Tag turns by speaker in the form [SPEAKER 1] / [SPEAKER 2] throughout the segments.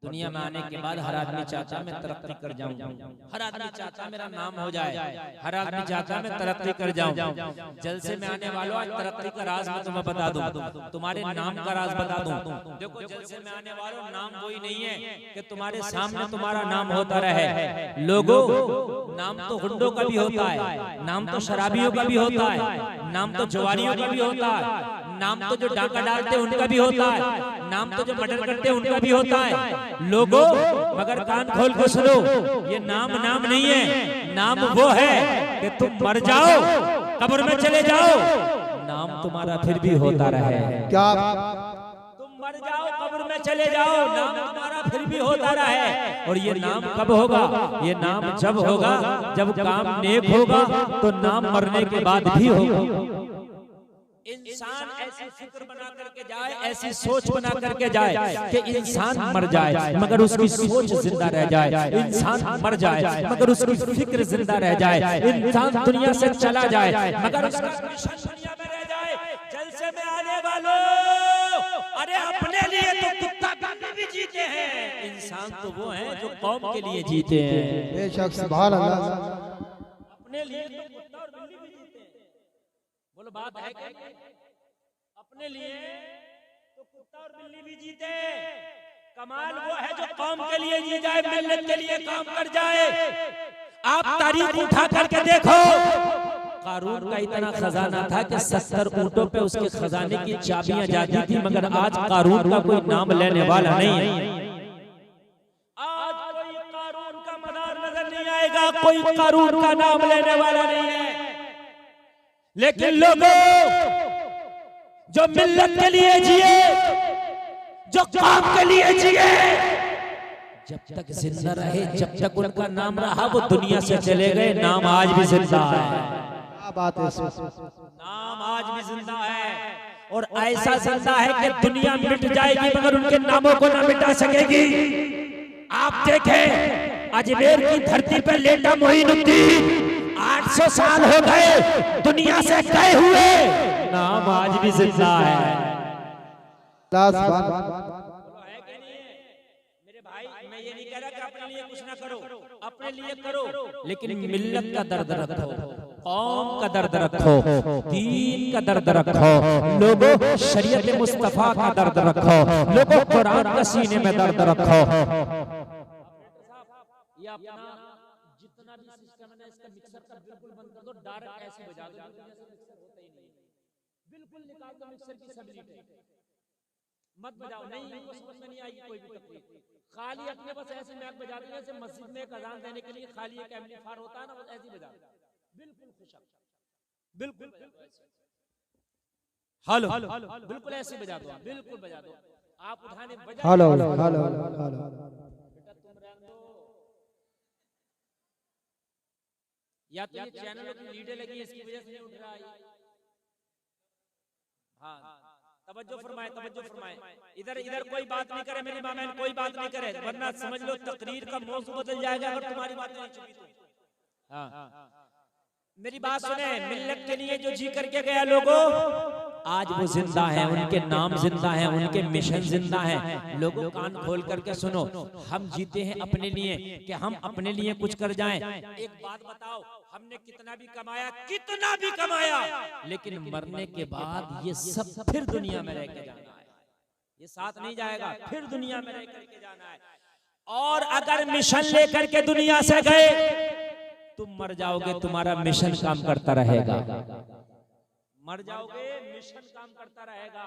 [SPEAKER 1] दुनिया में आने के बाद हर आदमी चाहता मैं तरक्की कर जाऊं, हर आदमी चाहता मेरा नाम हो जाए, हर आदमी चाहता मैं तरक्की कर जाऊं। जलसे में आने वालों आज तरक्की का राज मैं तुम्हें बता दूं, तुम्हारे नाम का राज बता दूं। देखो जलसे में आने वालों नाम वही नहीं है कि तुम्हारे सामने तुम्हारा नाम होता रहे। लोगों नाम तो हुंडों का भी होता है, नाम तो शराबियों का भी होता है, नाम तो जवारियों का भी होता है, नाम तो जो डाका डालते हैं उनका भी होता है, नाम तो जो मर्डर करते हैं उनका भी होता है। लोगों मगर कान खोल के सुनो, ये नाम नाम नहीं है, नाम वो है कि तुम मर जाओ कब्र में चले जाओ, नाम तुम्हारा फिर भी होता रहे।
[SPEAKER 2] क्या
[SPEAKER 1] तुम मर जाओ कब्र में चले जाओ, नाम तुम्हारा फिर भी होता रहे। और ये नाम कब होगा? ये नाम जब होगा जब काम नेक होगा, तो नाम मरने के बाद भी होगा। इंसान ऐसी फिक्र बना करके जाए, ऐसी सोच बना करके जाए कि इंसान मर जाए मगर उसकी सोच जिंदा रह जाए, इंसान मर जाए मगर उसकी फिक्र जिंदा रह जाए, इंसान दुनिया से चला जाए मगर उसका मिशन दुनिया में रह जाए। जलसे में आने वालों, अरे अपने लिए तो कुत्ता बिल्ली भी जीते हैं, इंसान तो वो है जो कौम के लिए जीते हैं।
[SPEAKER 2] बेशक सुभान अल्लाह।
[SPEAKER 1] अपने लिए तो कुत्ता और बिल्ली भी जीते हैं, बोलो बात है क्या? अपने लिए तो कुत्ता और बिल्ली भी जीते, कमाल वो है जो कौम के लिए जी जाए, मिल्लत के लिए काम कर जाए। आप तारीख उठा करके देखो, कारून का इतना खजाना था कि 70 ऊंटों पे उसके खजाने की चाबियां जाती थी, मगर आज कारून का कोई नाम लेने वाला नहीं है। आज कोई कारून का मदार नजर नहीं आएगा, कोई कारून का नाम लेने वाला नहीं है। लेकिन लोगों जो मिल्लत के लिए जिए, जो काम के लिए जिए, जब तक जिंदा रहे, जब तक उनका नाम रहा, वो दुनिया से चले गए, नाम आज भी जिंदा है।
[SPEAKER 2] क्या बात है,
[SPEAKER 1] नाम आज भी जिंदा है और ऐसा जिंदा है कि दुनिया मिट जाएगी मगर उनके नामों को ना मिटा सकेगी। आप देखें अजमेर की धरती पर लेटा मोइनुद्दीन, 800 साल हो गए दुनिया से गए हुए, नाम आज भी जिंदा है। मेरे भाई मैं ये नहीं कह रहा कि अपने लिए कुछ ना करो, अपने लिए करो, लेकिन मिल्लत का दर्द रखो, कौम का दर्द रखो, दीन का दर्द रखो, लोगों शरीयत मुस्तफा का दर्द रखो, लोगों कुरान का सीने में दर्द रखो। ये अपना जितना भी सिस्टम है इसका मिक्सर का बिल्कुल बंद कर दो, डायरेक्ट ऐसे बजा दो, मिक्सर होता ही नहीं, बिल्कुल निकाल दो मिक्सर की स्टेबिलिटी, मत बजाओ, नहीं इनको समझ में नहीं आएगी कोई भी तकलीफ। खाली अपने बस ऐसे मैक बजा दो जैसे मस्जिद में एक अजान देने के लिए खाली एक एम्पलीफायर होता है ना, बस ऐसे ही बजा दो, बिल्कुल खुशक, बिल्कुल हेलो बिल्कुल ऐसे बजा दो, बिल्कुल बजा दो, आप उठाने बजा
[SPEAKER 2] हेलो हेलो हेलो।
[SPEAKER 1] या तो ये चैनलों की लीडें लगी है इसकी वजह से नहीं उठ रहा है। हाँ तवज्जो फरमाए, तवज्जो फरमाए, इधर इधर कोई बात नहीं करे, मेरी मामा कोई बात नहीं करे, वरना समझ लो तकरीर का मौजू बदल जाएगा अगर तुम्हारी बात नहीं चुकी तो। हाँ मेरी बात सुने, मिल्लत के लिए जो जी करके गया लोगों, आज वो जिंदा है, उनके नाम जिंदा है, उनके मिशन जिंदा है। लोगों कान खोल करके सुनो, हम जीते हैं अपने लिए कि हम अपने लिए कुछ कर जाएं। एक बात बताओ, हमने कितना भी कमाया, कितना भी कमाया, लेकिन मरने के बाद ये सब फिर दुनिया में रह के जाना है, ये साथ नहीं जाएगा, फिर दुनिया में रह करके जाना है। और अगर मिशन लेकर के दुनिया से गए, तुम मर जाओगे, तुम्हारा मिशन काम करता रहेगा, मर जाओगे मिशन काम करता रहेगा,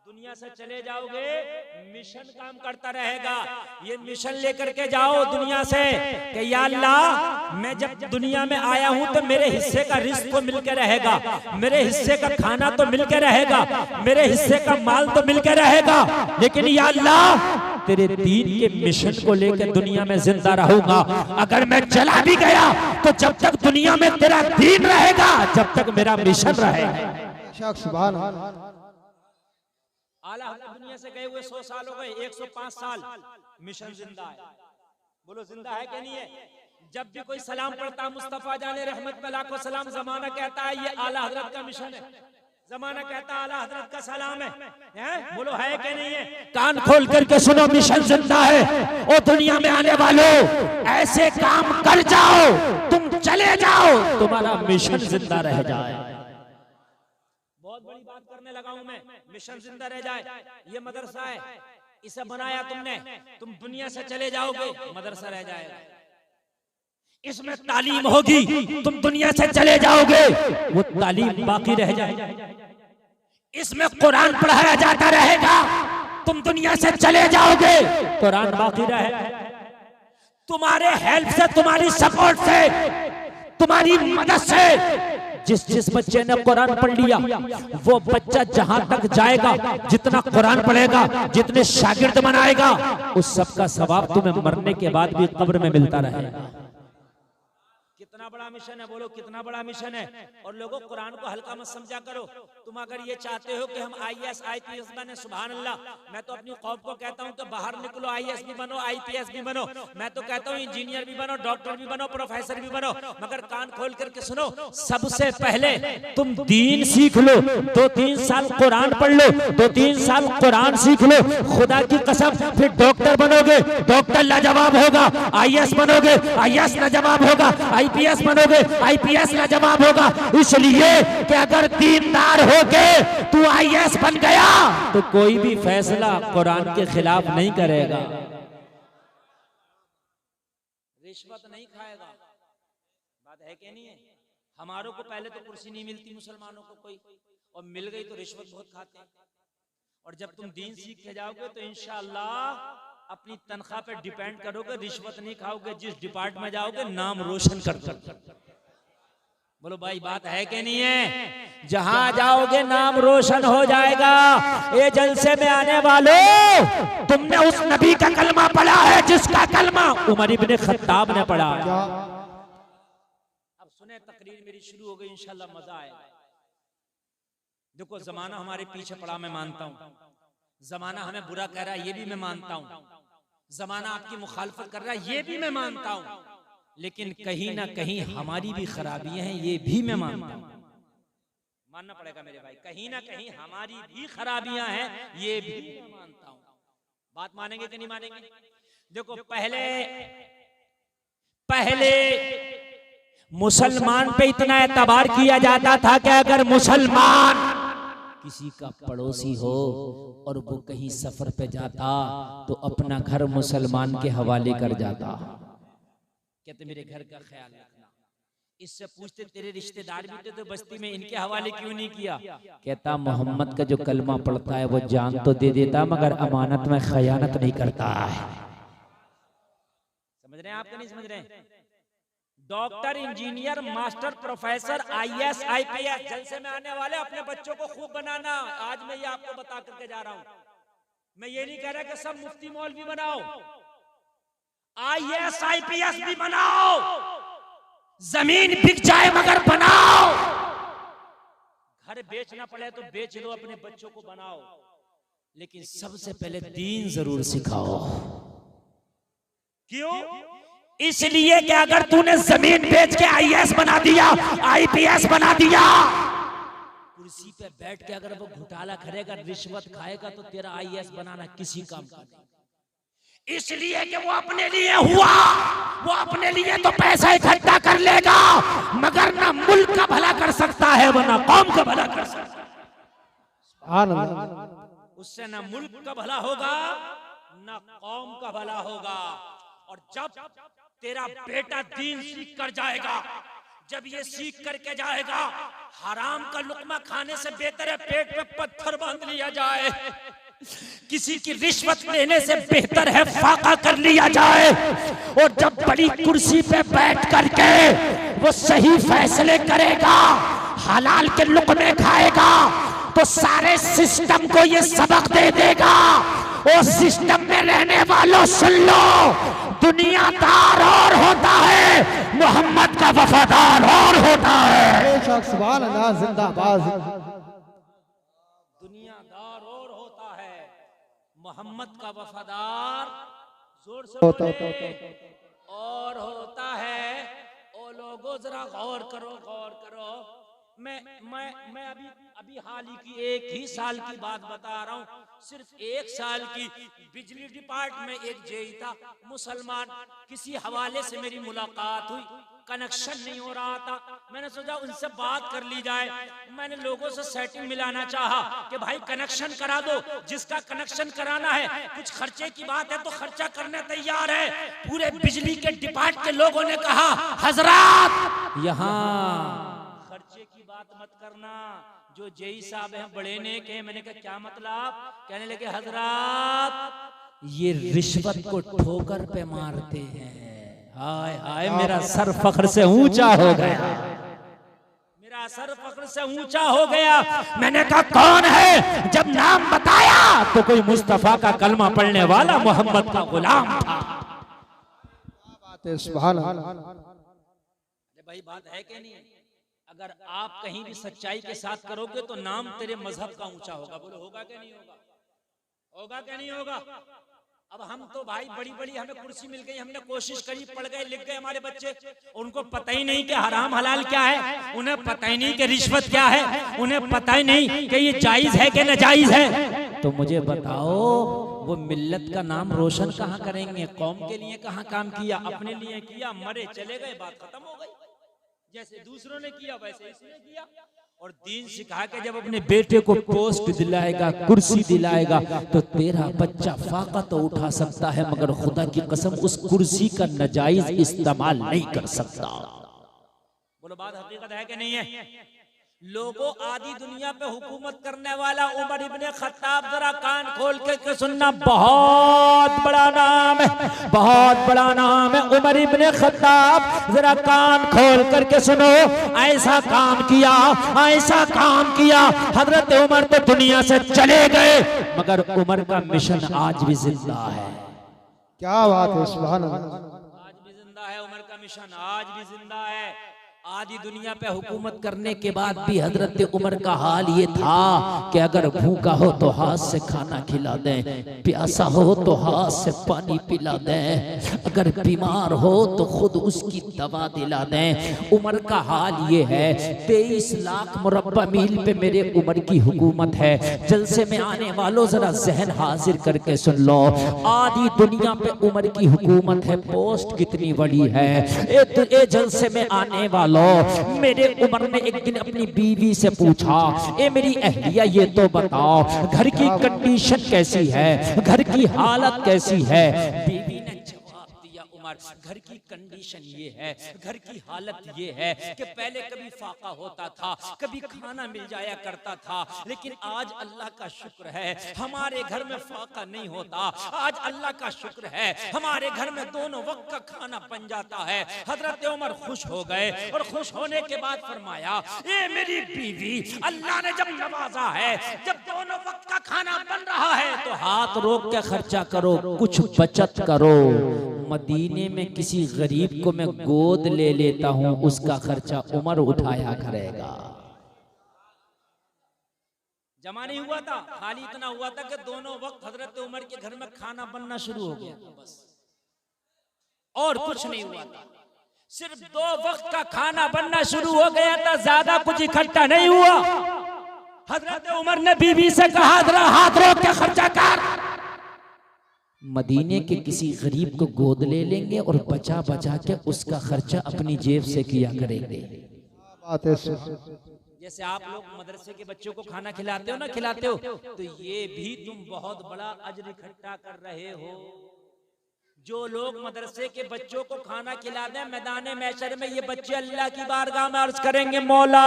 [SPEAKER 1] दुनिया से चले जाओगे मिशन काम करता रहेगा। ये मिशन लेकर के जाओ दुनिया से कि या अल्लाह मैं जब दुनिया में आया हूं तो मेरे हिस्से का रिस्क तो मिलके रहेगा, मेरे हिस्से का खाना तो मिलके रहेगा, मेरे हिस्से का माल तो मिलके रहेगा, लेकिन या अल्लाह तेरे दीन के मिशन को लेकर दुनिया में जिंदा रहूंगा। अगर मैं चला भी गया तो जब तक दुनिया में तेरा दीन रहेगा, जब तक मेरा मिशन रहेगा।
[SPEAKER 2] सुभान
[SPEAKER 1] आला हज़रत दुनिया से गए हुए 100 साल हो गए, 105 साल, मिशन जिंदा है। बोलो जिंदा है कि नहीं है? जब भी कोई सलाम पढ़ता मुस्तफा जाने रहमत पे लाखों सलाम, जमाना कहता है ये आला हज़रत का मिशन है। जमाना कहता आला हजरत का सलाम है? बोलो है कि नहीं है? कान खोल करके सुनो, मिशन जिंदा है। और दुनिया में आने वालों ऐसे काम कर जाओ, तुम चले जाओ, तुम्हारा मिशन जिंदा रह जाए। बहुत बड़ी बात करने लगा हूं मैं, मिशन जिंदा रह जाए। ये मदरसा है, इसे बनाया तुमने, तुम दुनिया से चले जाओगे, मदरसा रह जाएगा। इसमें तालीम होगी, तुम दुनिया से चले जाओगे, वो तालीम बाकी रह जाएगी। इसमें कुरान पढ़ाया जाता रहेगा, तुम दुनिया से चले जाओगे, कुरान बाकी रहेगा। तुम्हारे हेल्प से, तुम्हारी सपोर्ट से, तुम्हारी मदद से जिस बच्चे ने कुरान पढ़ लिया, वो बच्चा जहां तक जाएगा, जितना कुरान पढ़ेगा, जितने शागिर्द बनाएगा, उस सब का सवाब तुम्हें मरने के बाद भी कब्र में मिलता रहेगा। कितना बड़ा मिशन है, बोलो कितना बड़ा मिशन है। और लोगों, कुरान को हल्का मत समझा करो। तुम अगर ये चाहते हो कि हम IAS IPS बने, सुभान अल्लाह, मैं तो अपनी कौम को कहता हूं कि बाहर निकलो, IAS भी बनो, IPS भी बनो। मैं तो कहता हूं इंजीनियर भी बनो, डॉक्टर भी बनो, प्रोफेसर भी बनो, मगर कान खोल करके सुनो, सबसे पहले तुम दीन सीख लो। 2-3 साल कुरान पढ़ लो, 2-3 साल कुरान सीख लो, खुदा की कसम, फिर डॉक्टर बनोगे, डॉक्टर लाजवाब होगा। IAS बनोगे, IAS लाजवाब होगा। IPS बनोगे, IPS लाजवाब होगा। इसलिए कि अगर दीनदार होके तू IAS बन गया तो कोई भी फैसला कुरान के खिलाफ नहीं करेगा, रिश्वत नहीं खाएगा। बात है कि नहीं है? हमारों को पहले तो कुर्सी नहीं मिलती मुसलमानों को कोई, और मिल गई तो रिश्वत बहुत खाते हैं। और जब तुम दीन सीख के जाओगे तो इंशाअल्लाह अपनी तनख्वाह पे डिपेंड करोगे, रिश्वत नहीं खाओगे। जिस डिपार्ट में जाओगे नाम रोशन कर दो। बोलो भाई, बात है कि नहीं है? जहां जाओगे नाम रोशन हो जाएगा। ये जलसे में आने वालों, तुमने उस नबी का कलमा पढ़ा है जिसका कलमा उमर इब्ने खत्ताब ने पढ़ा है। अब सुने, तकरीर मेरी शुरू हो गई, इंशाल्लाह मजा आएगा। देखो, जमाना हमारे पीछे पड़ा, मैं मानता हूं। जमाना हमें बुरा कह रहा है, ये भी मैं मानता हूं। जमाना आपकी मुखालफत कर रहा है, ये भी मैं मानता हूं। लेकिन कहीं ना कहीं हमारी भी खराबियां हैं, ये भी मैं मानता हूं। मानना पड़ेगा मेरे भाई, कहीं ना कहीं हमारी भी खराबियां हैं, ये भी मैं मानता हूं। बात मानेंगे कि नहीं मानेंगे? देखो, पहले मुसलमान पे इतना एतबार किया जाता था कि अगर मुसलमान किसी का पड़ोसी हो और वो कहीं सफर पे जाता तो अपना घर मुसलमान के हवाले कर जाता। कहते मेरे घर का ख्याल रखना। इससे पूछते तेरे रिश्तेदार भी थे तो बस्ती में, इनके हवाले क्यों नहीं किया? कहता मोहम्मद का जो कलमा पढ़ता है वो जान तो दे देता मगर अमानत में खयानत नहीं करता है। समझ रहे हैं आप? नहीं समझ रहे हैं? Doctor, engineer, master, professor, IAS IPS, जलसे में आने वाले अपने बच्चों को खूब बनाना। आज मैं ये आपको बता करके जा रहा हूं। मैं ये नहीं कह रहा कि सब मुफ्ती मौलवी बनाओ, IAS IPS भी बनाओ, जमीन बिक जाए मगर बनाओ। घर बेचना पड़े तो बेच लो, अपने बच्चों को बनाओ, लेकिन सबसे पहले दीन जरूर सिखाओ। क्यों? इसलिए कि अगर तूने जमीन बेच के IAS बना दिया, IPS बना दिया, कुर्सी पे बैठ के अगर वो घोटाला करेगा, रिश्वत खाएगा, तो तेरा IAS बनाना किसी काम का नहीं। इसलिए कि वो अपने लिए हुआ, वो अपने लिए तो पैसा इकट्ठा कर लेगा मगर ना मुल्क का भला कर सकता है, वो ना कौम का भला कर सकता है। उससे ना मुल्क का भला होगा ना कौम का भला होगा। और जब तेरा बेटा दीन सीख कर जाएगा, जब ये सीख करके जाएगा, हराम का लुकमा खाने से बेहतर है पेट पे पत्थर बांध लिया जाए, किसी की रिश्वत लेने से बेहतर है फाका कर लिया जाए। और जब बड़ी कुर्सी पे बैठ करके वो सही फैसले करेगा, हलाल के लुकमे खाएगा, तो सारे सिस्टम को ये सबक दे देगा। और सिस्टम में रहने वालों सुन लो, दुनियादार और होता है, मोहम्मद का वफादार और होता है।
[SPEAKER 2] सुभान अल्लाह, जिंदाबाद।
[SPEAKER 1] दुनियादार और होता है, मोहम्मद का वफादार जोर से और होता है। ओ लोगों जरा गौर करो, गौर करो। मैं अभी हाल ही की 1 ही साल की बात बता रहा हूँ। सिर्फ 1 साल की बिजली डिपार्टमेंट में एक जेई था मुसलमान, किसी हवाले से मेरी मुलाकात हुई, कनेक्शन नहीं हो रहा था। मैंने सोचा उनसे बात कर ली जाए। मैंने लोगों से सेटिंग मिलाना चाहा कि भाई कनेक्शन करा दो, जिसका कनेक्शन कराना है, कुछ खर्चे की बात है तो खर्चा करने तैयार है। पूरे बिजली के डिपार्टमेंट के लोगों ने कहा हजरात यहाँ खर्चे की बात मत करना, जो जेई साहब हैं बड़े नेक हैं। मैंने कहा क्या मतलब? कहने लगे हजरात ये रिश्वत को ठोकर पे मारते हैं। हाय हाय मेरा सर फख्र से ऊंचा हो गया, मेरा सर फख्र से ऊंचा हो गया। मैंने कहा कौन है? जब नाम बताया तो कोई मुस्तफा का कलमा पढ़ने वाला मोहम्मद का गुलाम था।
[SPEAKER 2] सुभान अल्लाह।
[SPEAKER 1] अरे भाई बात है कि नहीं? अगर आप कहीं भी सच्चाई के साथ करोगे तो नाम तेरे मजहब का ऊंचा होगा। बोलो होगा क्या नहीं होगा? होगा क्या नहीं होगा? अब हम तो भाई बड़ी बड़ी हमें कुर्सी मिल गई, हमने कोशिश करी, पढ़ गए, लिख गए हमारे बच्चे, उनको पता ही नहीं कि हराम हलाल क्या है, उन्हें पता ही नहीं कि रिश्वत क्या है, उन्हें पता ही नहीं कि ये जायज है कि नाजायज है। तो मुझे बताओ वो मिल्लत का नाम रोशन कहाँ करेंगे? कौम के लिए कहाँ काम किया? अपने लिए किया, मरे चले गए, बात खत्म हो गई। जैसे दूसरों ने किया वैसे इसने किया। और दीन सिखा के जब अपने बेटे को पोस्ट दिलाएगा, कुर्सी दिलाएगा, तो तेरा बच्चा फाका तो उठा सकता है मगर खुदा की कसम उस कुर्सी का नाजायज इस्तेमाल नहीं कर सकता। बोलो बात हकीकत है कि नहीं है? लोगों आदि दुनिया पे हुकूमत करने वाला उमर इब्ने खत्ताब, जरा कान खोल के सुनना, बहुत बड़ा नाम है, बहुत बड़ा नाम है उमर इब्ने खत्ताब। जरा कान खोल करके सुनो, ऐसा काम किया, ऐसा काम किया। हजरत उमर तो दुनिया से चले गए मगर उमर का मिशन आज भी जिंदा है।
[SPEAKER 2] क्या बात है, सुभान अल्लाह।
[SPEAKER 1] आज भी जिंदा है उमर का मिशन, आज भी जिंदा है। आधी दुनिया पे हुकूमत करने के बाद भी हजरत उमर का हाल ये था कि अगर भूखा हो तो हाथ से खाना खिला दें, प्यासा हो तो हाथ से पानी पिला दें, अगर बीमार हो तो खुद उसकी दवा दिला दें। उमर का हाल ये है। 23 लाख मुरब्बा मील पे मेरे उमर की हुकूमत है। जलसे में आने वालों जरा जहन हाजिर करके सुन लो, आधी दुनिया पे उमर की हुकूमत है। पोस्ट कितनी बड़ी है। ए जलसे में आने वालों, मेरे उमर ने एक दिन अपनी बीवी से पूछा, ए मेरी अहलिया ये तो बताओ घर की कंडीशन कैसी है, घर की हालत कैसी है? बीवी ने जवाब दिया, उमर घर की कंडीशन ये है, घर की हालत ये है कि पहले कभी फाका होता था, कभी खाना मिल जाया करता था, लेकिन आज अल्लाह का शुक्र है हमारे घर में फाका नहीं होता। आज अल्लाह का शुक्र है हमारे घर में दोनों वक्त का खाना बन जाता है। हजरत उमर खुश हो गए और खुश होने के बाद फरमाया, ए मेरी बीवी, अल्लाह ने जब नवाजा है, जब दोनों वक्त का खाना बन रहा है तो हाथ रोक के खर्चा करो, कुछ बचत करो। मदीने में किसी गरीब को मैं गोद ले लेता हूं, उसका खर्चा उमर उठाया करेगा। जमा नहीं हुआ था, खाली इतना हुआ था कि दोनों वक्त हजरत उमर के घर में खाना बनना शुरू हो गया, बस और कुछ नहीं हुआ था। सिर्फ 2 वक्त का खाना बनना शुरू हो गया था, ज्यादा कुछ इकट्ठा नहीं हुआ। हजरत उमर ने बीवी से कहा, जरा हाथ रोक के खर्चा कर। मदीने के किसी गरीब को गोद ले लेंगे और बचा बचा के उसका खर्चा अपनी जेब से किया करेंगे। जैसे आप लोग मदरसे के बच्चों को खाना खिलाते हो ना, खिलाते हो, तो ये भी तुम बहुत बड़ा अजर इकट्ठा कर रहे हो। जो लोग मदरसे के बच्चों को खाना खिला दें, मैदान महशर में ये बच्चे अल्लाह की बारगाह में अर्ज करेंगे, मौला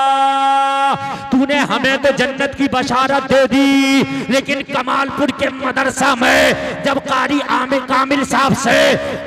[SPEAKER 1] तूने हमें तो जन्नत की बशारत दे दी, लेकिन कमालपुर के मदरसा में जब कारी आमिर कामिल साहब से,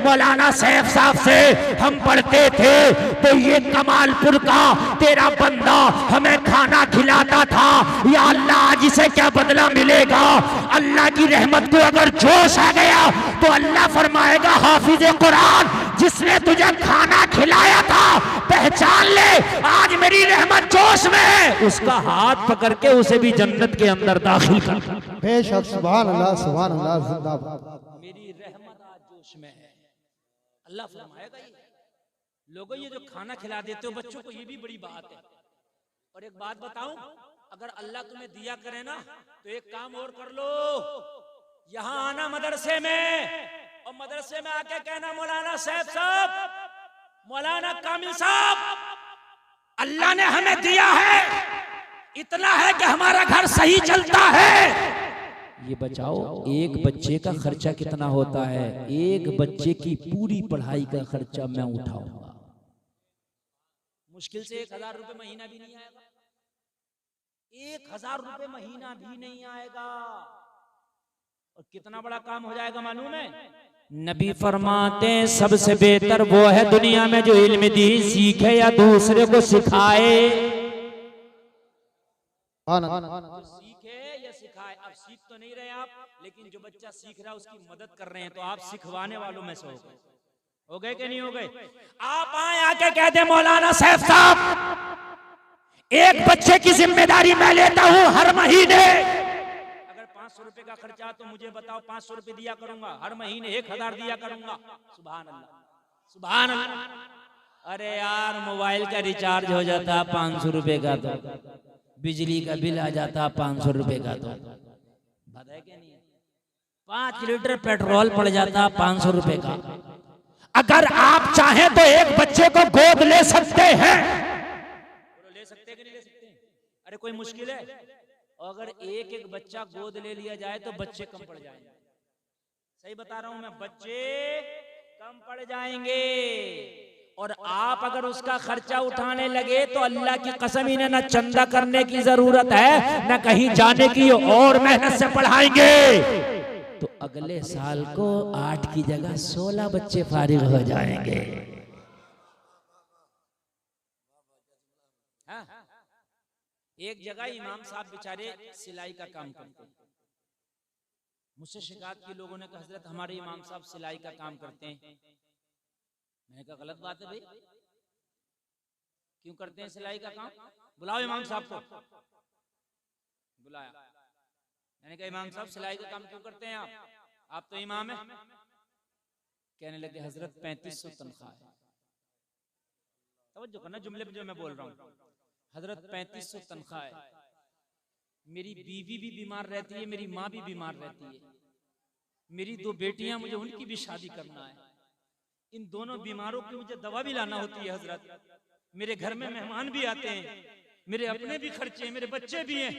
[SPEAKER 1] मौलाना सैफ साहब से हम पढ़ते थे तो ये कमालपुर का तेरा बंदा हमें खाना खिलाता था। या अल्लाह आज इसे क्या बदला मिलेगा? अल्लाह की रहमत को अगर जोश आ गया तो अल्लाह फरमाएगा, हाफिज कुरान जिसने तुझे खाना खिलाया था पहचान ले, आज मेरी रहमत जोश में है, उसका हाथ पकड़ के उसे भी जन्नत के अंदर दाखिल कर।
[SPEAKER 2] बेशक सुभान अल्लाह, सुभान अल्लाह, जिंदाबाद।
[SPEAKER 1] मेरी रहमत आज जोश में है, अल्लाह फरमाएगा। ये लोगों ये जो खाना खिला देते हो बच्चों को, ये भी बड़ी बात है। और एक बात बताऊं, अगर अल्लाह तुम्हें दिया करे ना तो एक काम और कर लो, यहाँ आना मदरसे में और मदरसे में आके कहना मौलाना साहब, मौलाना कामिल साहब, अल्लाह ने हमें दिया है, इतना है कि हमारा घर सही चलता है, ये बचाओ एक बच्चे का खर्चा कितना होता है, एक बच्चे की पूरी पढ़ाई का खर्चा मैं उठाऊंगा, मुश्किल से 1000 रुपए महीना भी नहीं आएगा, 1000 रुपए महीना भी नहीं आएगा, और कितना बड़ा काम हो जाएगा मालूम है? नबी फरमाते सबसे बेहतर वो है दुनिया में जो इल्म दी सीखे या दूसरे को सिखाए, सीखे या सिखाए। अब सीख तो नहीं रहे आप, लेकिन जो बच्चा सीख रहा है उसकी मदद कर रहे हैं, तो आप सिखवाने वालों में से हो गए कि नहीं हो गए? आप आए आके कह दे मौलाना साहब, एक बच्चे की जिम्मेदारी मैं लेता हूँ हर महीने, अगर 500 रुपए का खर्चा तो मुझे बताओ, 500 रुपए दिया करूंगा हर महीने, 1000 दिया करूंगा। सुभान अल्लाह, सुभान अल्लाह। अरे यार मोबाइल का रिचार्ज हो जाता 500 रुपए का, तो बिजली का बिल आ जाता 500 रुपए का, तो पता है क्या नहीं है? 5 लीटर पेट्रोल पड़ जाता 500 रुपए का। अगर आप चाहें तो एक बच्चे को गोद ले सकते हैं, ले सकते कि नहीं ले सकते? अरे कोई मुश्किल है? अगर एक एक बच्चा गोद ले लिया जाए तो बच्चे कम पड़ जाएंगे, सही बता रहा हूं मैं, बच्चे कम पड़ जाएंगे। और आप अगर उसका खर्चा उठाने लगे तो अल्लाह की कसम, इन्हें ना चंदा करने की जरूरत है ना कहीं जाने की, और मेहनत से पढ़ाएंगे तो अगले साल को 8 की जगह 16 बच्चे फारिग हो जाएंगे। हाँ? एक जगह इमाम साहब बेचारे सिलाई का काम करते हैं, मुझसे शिकायत की लोगों ने कहा हजरत हमारे इमाम साहब सिलाई का काम करते हैं। मैंने कहा गलत बात है भाई, क्यों करते हैं सिलाई का काम? बुलाओ इमाम साहब को। बुलाया, मैंने कहा इमाम साहब सिलाई का काम क्यों करते हैं आप तो इमाम है। कहने लगे हजरत 3500 तनख्वाह है। तवज्जो करना जुमले पे जो मैं बोल रहा हूँ, हजरत 3500 तनख्वाह है, मेरी बीवी भी बीमार रहती है, मेरी माँ भी बीमार रहती है, मेरी 2 बेटियां, मुझे उनकी भी शादी करना है, इन दोनों बीमारों की मुझे दवा भी लाना होती है हजरत, मेरे घर में मेहमान भी आते हैं, मेरे अपने भी खर्चे हैं, मेरे बच्चे भी हैं।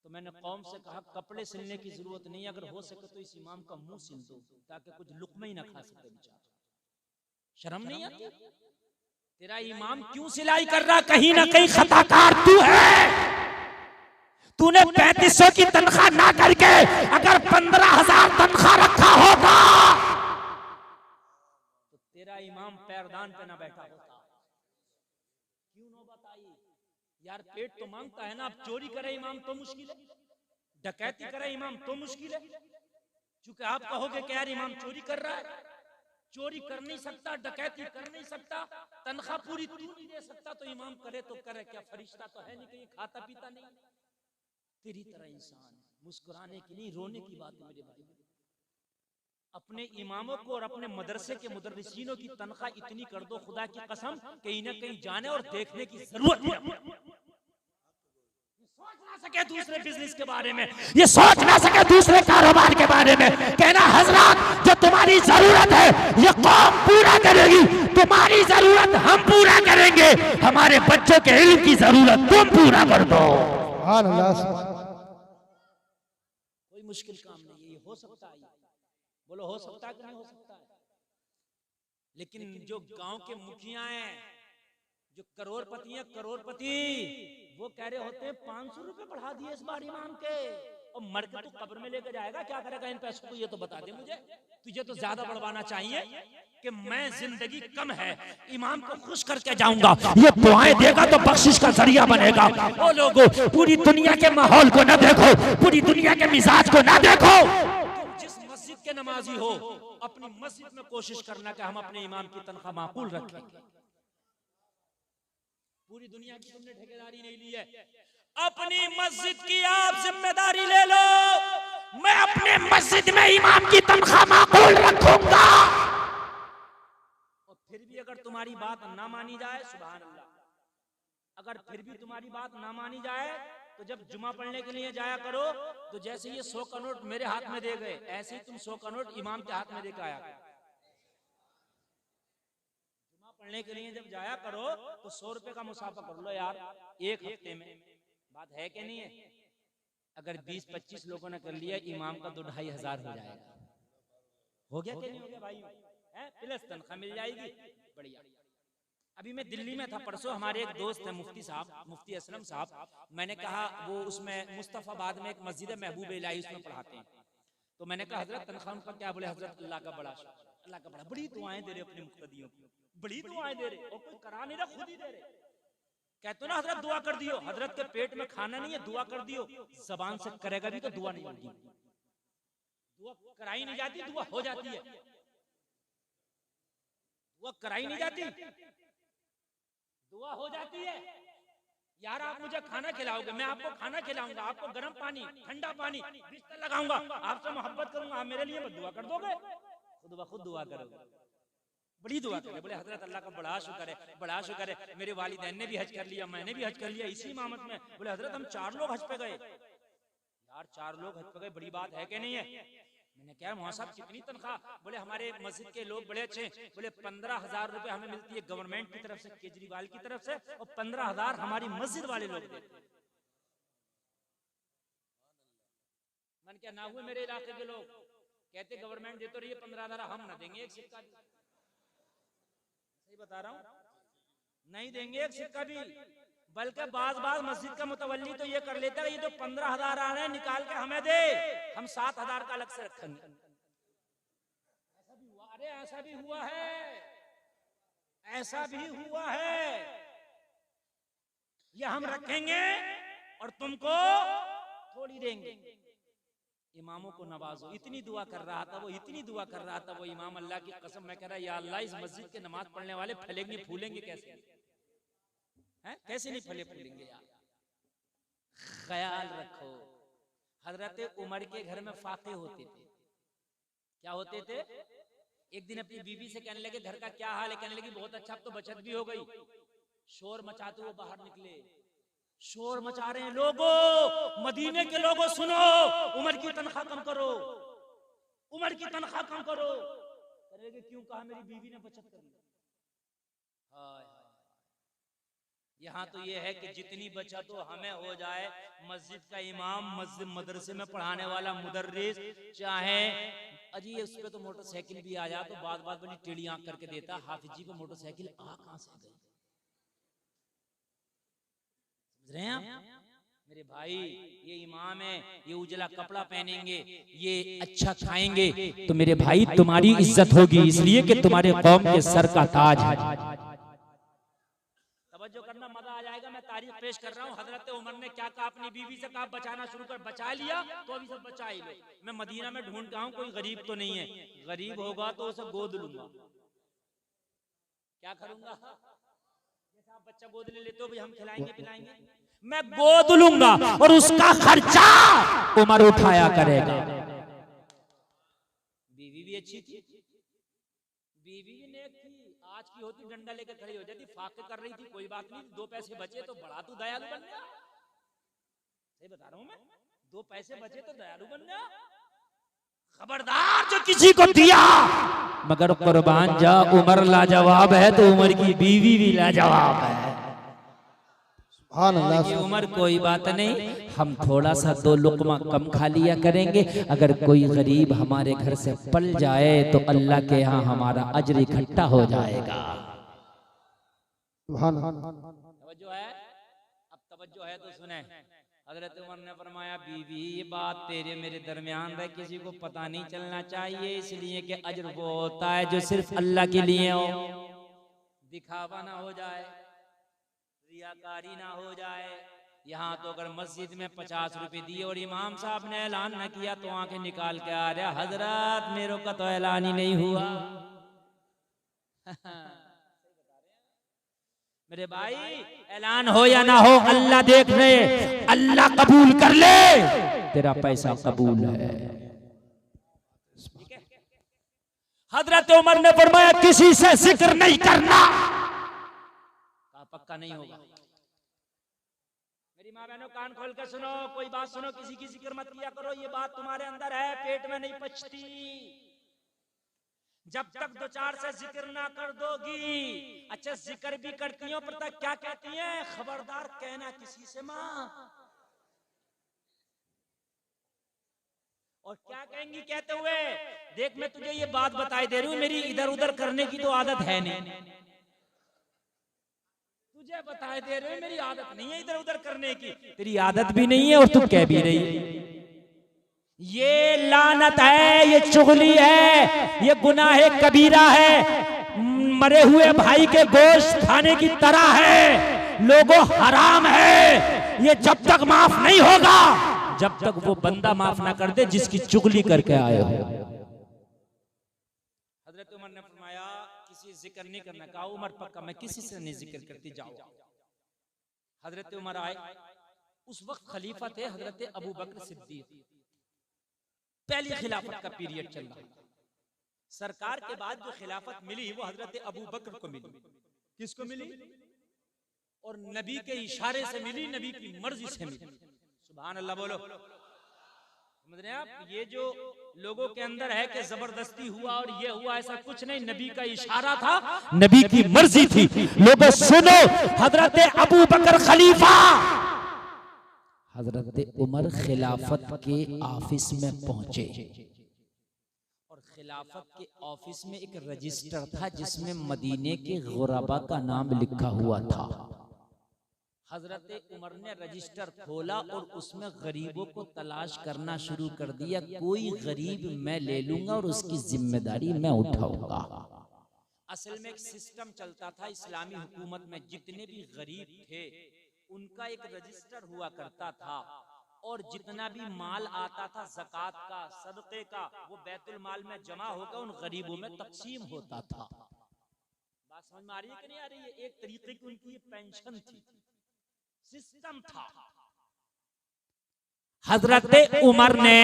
[SPEAKER 1] तो मैंने कौम से कहा कपड़े सिलने की जरूरत नहीं, अगर हो सके तो इस इमाम का मुंह सिल दो ताकि कुछ लुकमा ही ना खा सके बेचारा। शर्म नहीं आती? तेरा इमाम क्यों सिलाई कर रहा? कहीं ना कहीं खताकार तू है। तूने 3500 की तनख्वाह ना करके अगर 15,000 तनख्वाह रखा होता तो तेरा इमाम पैरदान पे ना बैठा होता। क्यों नौबत आई? यार पेट तो मांगता है ना। आप चोरी करे इमाम तो मुश्किल है, डकैती करे इमाम तो मुश्किल है, क्योंकि आप कहोगे कि यार इमाम चोरी कर रहा है। चोरी कर नहीं सकता, डकैती कर नहीं सकता, तनख्वाह पूरी तू नहीं दे सकता, तो इमाम करे तो करे क्या? फरिश्ता तो है नहीं, कहीं खाता पीता नहीं। तेरी तरह इंसान मुस्कुराने की नहीं, रोने की बात है मेरे भाई। अपने इमामों को और अपने मदरसे के मुदर्रिसीनों की तनख्वाह इतनी कर दो खुदा की कसम, कहीं ना कहीं जाने और देखने की जरूरत है। सोच ना सके दूसरे बिजनेस के बारे में, ये सोच ना सके दूसरे कारोबार के बारे में, कहना हजरत जो तुम्हारी जरूरत है ये कौम पूरा करेगी, तुम्हारी जरूरत हम पूरा करेंगे, हमारे बच्चों के इल्म की जरूरत तुम पूरा कर दो। कोई मुश्किल काम नहीं है, ये हो सकता है। बोलो हो सकता है कि नहीं हो सकता है? लेकिन जो गांव के मुखिया हैं, जो करोड़पति हैं, करोड़पति, वो कह रहे होते हैं 500 रुपए बढ़ा दिए इस बार इमाम के, और मर के तू कब्र में लेकर जाएगा, क्या करेगा इन पैसों को? ये तो बता दे मुझे। तुझे तो ज्यादा बढ़वाना चाहिए कि मैं जिंदगी कम है, इमाम को खुश करके जाऊंगा, ये दुआएं देगा तो बख्शिश का जरिया बनेगा। ओ लोगों, पूरी दुनिया के माहौल को ना देखो, पूरी दुनिया के मिजाज को ना देखो। जिस मस्जिद के नमाजी हो, अपनी मस्जिद में कोशिश करना कि हम अपने इमाम की तनख्वाह माकूल रखें। पूरी दुनिया की तुमने ठेकेदारी नहीं ली है, अपनी मस्जिद की आप जिम्मेदारी ले लो। मैं अपने मस्जिद में इमाम की तनख्वाह माकूल रखूंगा, और फिर भी अगर तुम्हारी बात ना मानी जाए, सुभान अल्लाह, अगर फिर भी तुम्हारी बात ना मानी जाए तो जब जुमा पढ़ने के लिए जाया करो तो जैसे ये 100 का नोट मेरे हाथ में दे गए, ऐसे ही तुम 100 का नोट इमाम के हाथ में देकर आया करो। जुमा पढ़ने के लिए जब जाया करो तो 100 रुपए का मुसाफा कर लो यार, एक हफ्ते में। बात है कि नहीं है? अगर 20-25 लोगों ने कर लिया, इमाम का तो 2500 हो जाएगा। हो गया कि नहीं हो गया भाई? प्लस तनख्वाह मिल जाएगी, बढ़िया। अभी मैं दिल्ली में था परसों, हमारे एक दोस्त है मुफ्ती साहब, मुफ्ती असलम साहब। मैंने कहा वो उसमें मुस्तफाबाद में एक मस्जिद है महबूब इलाही, उसमें पढ़ाते हैं। तो मैंने कहा हजरत तनख्वाह उनका क्या? बोले हजरत अल्लाह का बड़ा शुक्र, अल्लाह का बड़ा, बड़ी दुआएं दे रहे अपने मुक्तदियों को, बड़ी दुआएं दे रहे, और कोई करा नहीं रहा, खुद ही दे रहे। कहते ना हजरत दुआ कर दियो, हजरत के पेट में खाना नहीं है, दुआ कर दियो। जबान से करेगा भी तो दुआ नहीं होगी, दुआ कराई नहीं जाती, दुआ हो जाती है। दुआ कराई नहीं जाती, दुआ हो जाती है। यार आप मुझे खाना खिलाओगे, मैं आपको खाना खिलाऊंगा, आपको गर्म पानी, ठंडा पानी, बिस्तर लगाऊंगा, आपसे मोहब्बत करूंगा, आप मेरे लिए दुआ कर दोगे? खुद ब खुद दुआ करोगे, बड़ी दुआ करे। बोले हजरत अल्लाह का बड़ा शुक्र है, बड़ा शुक्र है, मेरे वालिदैन ने भी हज कर लिया, मैंने भी हज कर लिया इसी इमामत में। बोले हजरत हम 4 लोग हज पे गए। यार 4 लोग हज पे गए, बड़ी बात है कि नहीं है? मैंने क्या मौलाना साहब कितनी तनख्वाह? बोले हमारे मस्जिद के लोग बड़े अच्छे, बोले 15,000 रुपए हमें मिलती है गवर्नमेंट की तरफ से, केजरीवाल की तरफ से, और 15,000 हमारी मस्जिद वाले लोग देते। मन क्या ना हुए मेरे इलाके के लोग कहते गवर्नमेंट दे तो रही है 15,000, हम ना देंगे एक सिक्का भी। सही बता रहा हूँ, नहीं देंगे एक सिक्का भी। बल्कि बाज मस्जिद का मुतवल्ली तो ये कर लेता है, ये तो 15,000 आ रहे हैं, निकाल के हमें दे, हम 7,000 का अलग से रखेंगे। ऐसा भी हुआ, अरे ऐसा भी हुआ है, ऐसा भी हुआ है। ये हम रखेंगे और तुमको थोड़ी देंगे। इमामों को नवाजो। इतनी दुआ कर रहा था वो, इतनी दुआ कर रहा था वो इमाम, अल्लाह की कसम मैं कह रहा या अल्लाह इस मस्जिद के नमाज पढ़ने वाले फलेंगे फूलेंगे कैसे? हैं? कैसे नहीं फले फूलेंगे यार? ख्याल रखो, हजरत उमर के घर में फाके होते थे। क्या होते थे? एक दिन अपनी बीवी से कहने लगे घर का क्या हाल है? कहने लगी बहुत अच्छा, अब तो बचत भी हो गई। शोर मचाते हुए बाहर निकले, शोर मचा रहे हैं लोगों, मदीने के लोगों सुनो, उमर की तनख्वाह कम करो, उमर की तनख्वाह कम करो। करेंगे क्यों? कहा मेरी बीवी ने बचत कर ली। यहाँ तो ये है कि जितनी बचत हो हमें हो जाए। मस्जिद का इमाम, मस्जिद मदरसे में पढ़ाने वाला मुदर्रिस, चाहे अजी उस पे तो मोटरसाइकिल भी आ जाए तो बात बात बड़ी टेढ़ी आंख करके देता, हाफिज जी को मोटरसाइकिल आ कहां से गई? समझ रहे हैं आप मेरे भाई? ये इमाम है, ये उजला कपड़ा पहनेंगे, ये अच्छा खाएंगे तो मेरे भाई तुम्हारी इज्जत होगी, इसलिए कि तुम्हारे कौम के सर का ताज है। तवज्जो करना, मजा आ जाएगा। मैं तारीख पेश कर रहा हूँ। हजरत उमर ने क्या कहा? अपनी बीवी से कहा बचाना शुरू कर, बचा लिया तो अभी सब बचा ही लो। मैं मदीना में ढूंढ रहा हूँ, कोई गरीब तो नहीं है, गरीब होगा तो उसे गोद लूंगा। क्या करूंगा? जैसे आप बच्चा गोद ले लेते हो, भाई हम खिलाएंगे पिलाएंगे, मैं गोद लूंगा और उसका खर्चा उमर उठाया करेगा। बीवी भी अच्छी थी, बीवी भी नेक थी। आज की होती डंडा लेकर खड़ी हो जाती, फाके कर रही थी, कोई बात नहीं, 2 पैसे बचे तो बड़ा तू दयालु बन गया। सही बता रहा हूं मैं, 2 पैसे बचे तो दयालु बन गया। खबरदार जो किसी को दिया मगर कुर्बान जा, उमर लाजवाब है तो उमर की बीवी भी लाजवाब है। ये उमर कोई बात नहीं, हम थोड़ा सा 2 लुकमा कम खा लिया करेंगे। अगर कोई गरीब हमारे घर से पल जाए तो अल्लाह के यहाँ हमारा अजर इकट्ठा हो जाएगा। तवज्जो है? अब तवज्जो है तो सुने। हजरत उमर ने फरमाया बीवी ये बात तेरे मेरे दरमियान है, किसी को पता नहीं चलना चाहिए, इसलिए कि अजर वो होता है जो सिर्फ अल्लाह के लिए हो, दिखावा ना हो जाए, रियाकारी ना हो जाए। यहाँ तो अगर मस्जिद में 50 रुपए दिए और इमाम साहब ने ऐलान न किया तो आंखें निकाल के आ रहा हजरत मेरे का तो ऐलान ही नहीं हुआ। मेरे भाई ऐलान हो या ना हो अल्लाह देख ले, अल्लाह कबूल कर ले, तेरा पैसा कबूल है। हजरत उमर ने फरमाया किसी से जिक्र नहीं करना, पक्का नहीं होगा, मेरी माँ बहनों कान खोल कर सुनो, कोई बात सुनो, किसी की जिक्र मत किया करो, ये बात तुम्हारे अंदर है, पेट में नहीं पचती। जब तक दो चार से जिक्र ना कर दोगी। अच्छा जिक्र भी करती हो पर क्या कहती हैं? खबरदार कहना किसी से माँ। और क्या कहेंगी कहते हुए? देख मैं तुझे ये बात बताई दे रही हूँ, मेरी इधर उधर करने की तो आदत है नहीं, तुझे बताए दे रहे हो मेरी आदत नहीं है इधर उधर करने की, तेरी आदत भी नहीं है और तू कह भी रही है। ये लानत है, ये चुगली है, ये गुनाह कबीरा है, मरे हुए भाई के गोश्त खाने की तरह है, लोगों हराम है। ये जब तक माफ नहीं होगा, जब तक वो बंदा माफ ना कर दे जिसकी चुगली करके आए हो। हजरत उमर ने फरमाया किसी जिक्र नहीं करना। कहा उमर पक्का मैं किसी से नहीं जिक्र करती, जाओ। हजरत उमर आए, उस वक्त खलीफा थे हजरत अबू बकर सिद्दीक, पहली खिलाफत का पीरियड चल रहा। सरकार के बाद जो खिलाफत मिली वो हजरत अबू बकर को मिली। किसको मिली? और नबी के इशारे से मिली, नबी की मर्जी से मिली। सुभान अल्लाह बोलो। समझ रहे हैं आप? ये जो लोगों के अंदर है कि जबरदस्ती हुआ और ये हुआ, ऐसा कुछ नहीं, नबी का इशारा था, नबी की मर्जी थी। लोगों सुनो, हजरत अबू बकर खलीफा, हजरत उमर खिलाफत के ऑफिस में पहुंचे और खिलाफत के ऑफिस में एक रजिस्टर था जिसमें मदीने के गुरबा का नाम लिखा हुआ था। हजरत उमर ने रजिस्टर खोला और उसमें गरीबों को तलाश करना शुरू कर दिया। कोई गरीब मैं ले लूंगा और उसकी जिम्मेदारी मैं उठाऊंगा। असल में एक सिस्टम चलता था इस्लामी हुकूमत में, जितने भी गरीब थे उनका एक रजिस्टर हुआ करता था और जितना भी माल आता था ज़कात का, सदक़े का, वो बैतुल माल में जमा होकर उन गरीबों में तकसीम होता था। बात समझ में आ रही है कि नहीं आ रही है? एक तरीके की उनकी पेंशन थी, सिस्टम था। हजरत उमर ने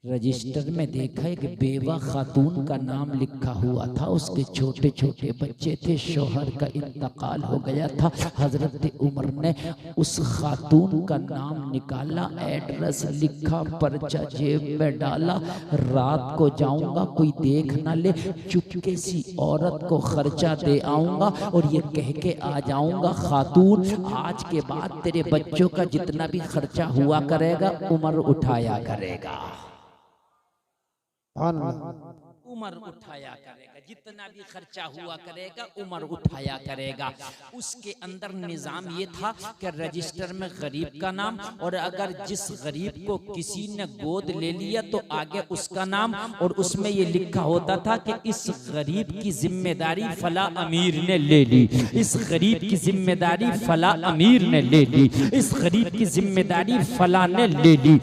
[SPEAKER 1] रजिस्टर में देखा एक बेवा खातून का नाम लिखा हुआ था, उसके छोटे छोटे बच्चे थे, शोहर का इंतकाल हो गया था। हजरत उमर ने उस खातून का नाम निकाला, एड्रेस लिखा, पर्चा जेब में डाला, रात को जाऊंगा कोई देख ना ले, चुपके सी औरत को खर्चा दे आऊंगा और ये कह के आ जाऊंगा, खातून आज के बाद तेरे बच्चों का जितना भी खर्चा हुआ करेगा उमर उठाया करेगा। उमर उठाया करेगा, जितना भी खर्चा हुआ करेगा उमर उठाया करेगा। उसके अंदर निजाम ये था कि रजिस्टर में गरीब का नाम, और अगर जिस गरीब को किसी ने गोद ले लिया तो आगे उसका नाम, और उसमें ये लिखा होता था कि इस गरीब की जिम्मेदारी फला अमीर ने ले ली, इस गरीब की जिम्मेदारी फला अमीर ने ले ली, इस गरीब की जिम्मेदारी फला ने ले ली।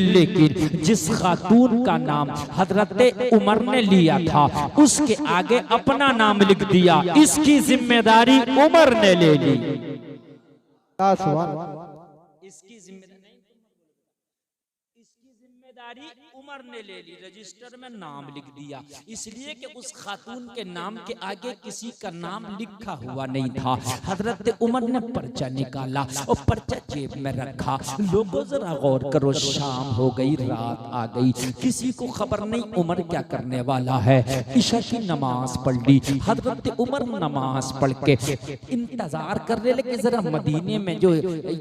[SPEAKER 1] लेकिन जिस खातून का नाम हजरत उमर ने लिया था उसके आगे अपना नाम लिख दिया, इसकी जिम्मेदारी उमर ने ले ली। इसकी जिम्मेदारी उमर ने ले ली, रजिस्टर में नाम लिख दिया, इसलिए कि उस खातून के नाम के आगे किसी का नाम लिखा हुआ नहीं था। हजरत उमर ने पर्चा निकाला और पर्चा जेब में रखा। लोगों जरा गौर करो, शाम हो गई, रात आ गई, किसी को खबर नहीं उमर क्या करने वाला है। इशा की नमाज पढ़ ली, हजरत उमर नमाज पढ़ के इंतजार कर रहे, लेकिन जरा मदीने में जो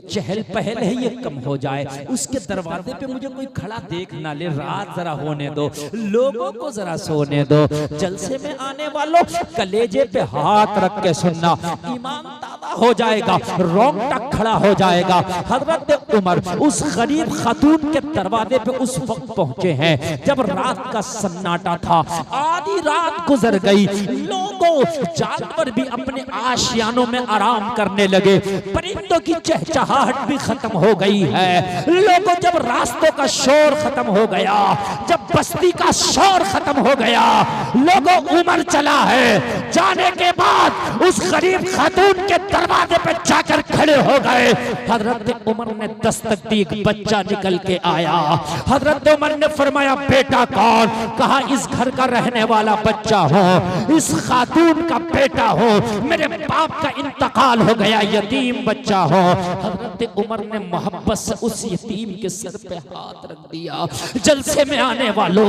[SPEAKER 1] चहल पहल है ये कम हो जाए, उसके दरवाजे पे मुझे कोई खड़ा देख ना ले, रात जरा होने दो, लोगों को जरा सोने दो। जलसे में आने वालों कलेजे पे हाथ रख के सुनना, ईमान ताज़ा हो जाएगा, रोंगटा खड़ा हो जाएगा। हजरत उमर उस गरीब खातून के दरवाजे पे उस वक्त पहुंचे हैं जब रात का सन्नाटा था, आधी रात गुजर गई, लोगों जानवर भी अपने आशियानों में आराम करने लगे, परिंदों की चहचहाहट भी खत्म हो गई है। लोगों जब रास्तों का शोर खत्म हो गया, जब बस्ती का शोर खत्म हो गया, लोगों उमर चला है, जाने के बाद उस गरीब खातून के दरवाजे पे जाकर खड़े हो गए। हजरत उमर ने दस्तक दी, एक बच्चा निकल के आया। हजरत उमर ने फरमाया बेटा कौन? कहा इस घर का रहने वाला बच्चा हूँ। इस
[SPEAKER 3] खातून का बेटा हो, मेरे बाप का इंतकाल हो गया, यतीम बच्चा हो। हजरत उमर ने मोहब्बत से उस यतीम के सर पे हाथ रख दिया। जलसे में आने वालों,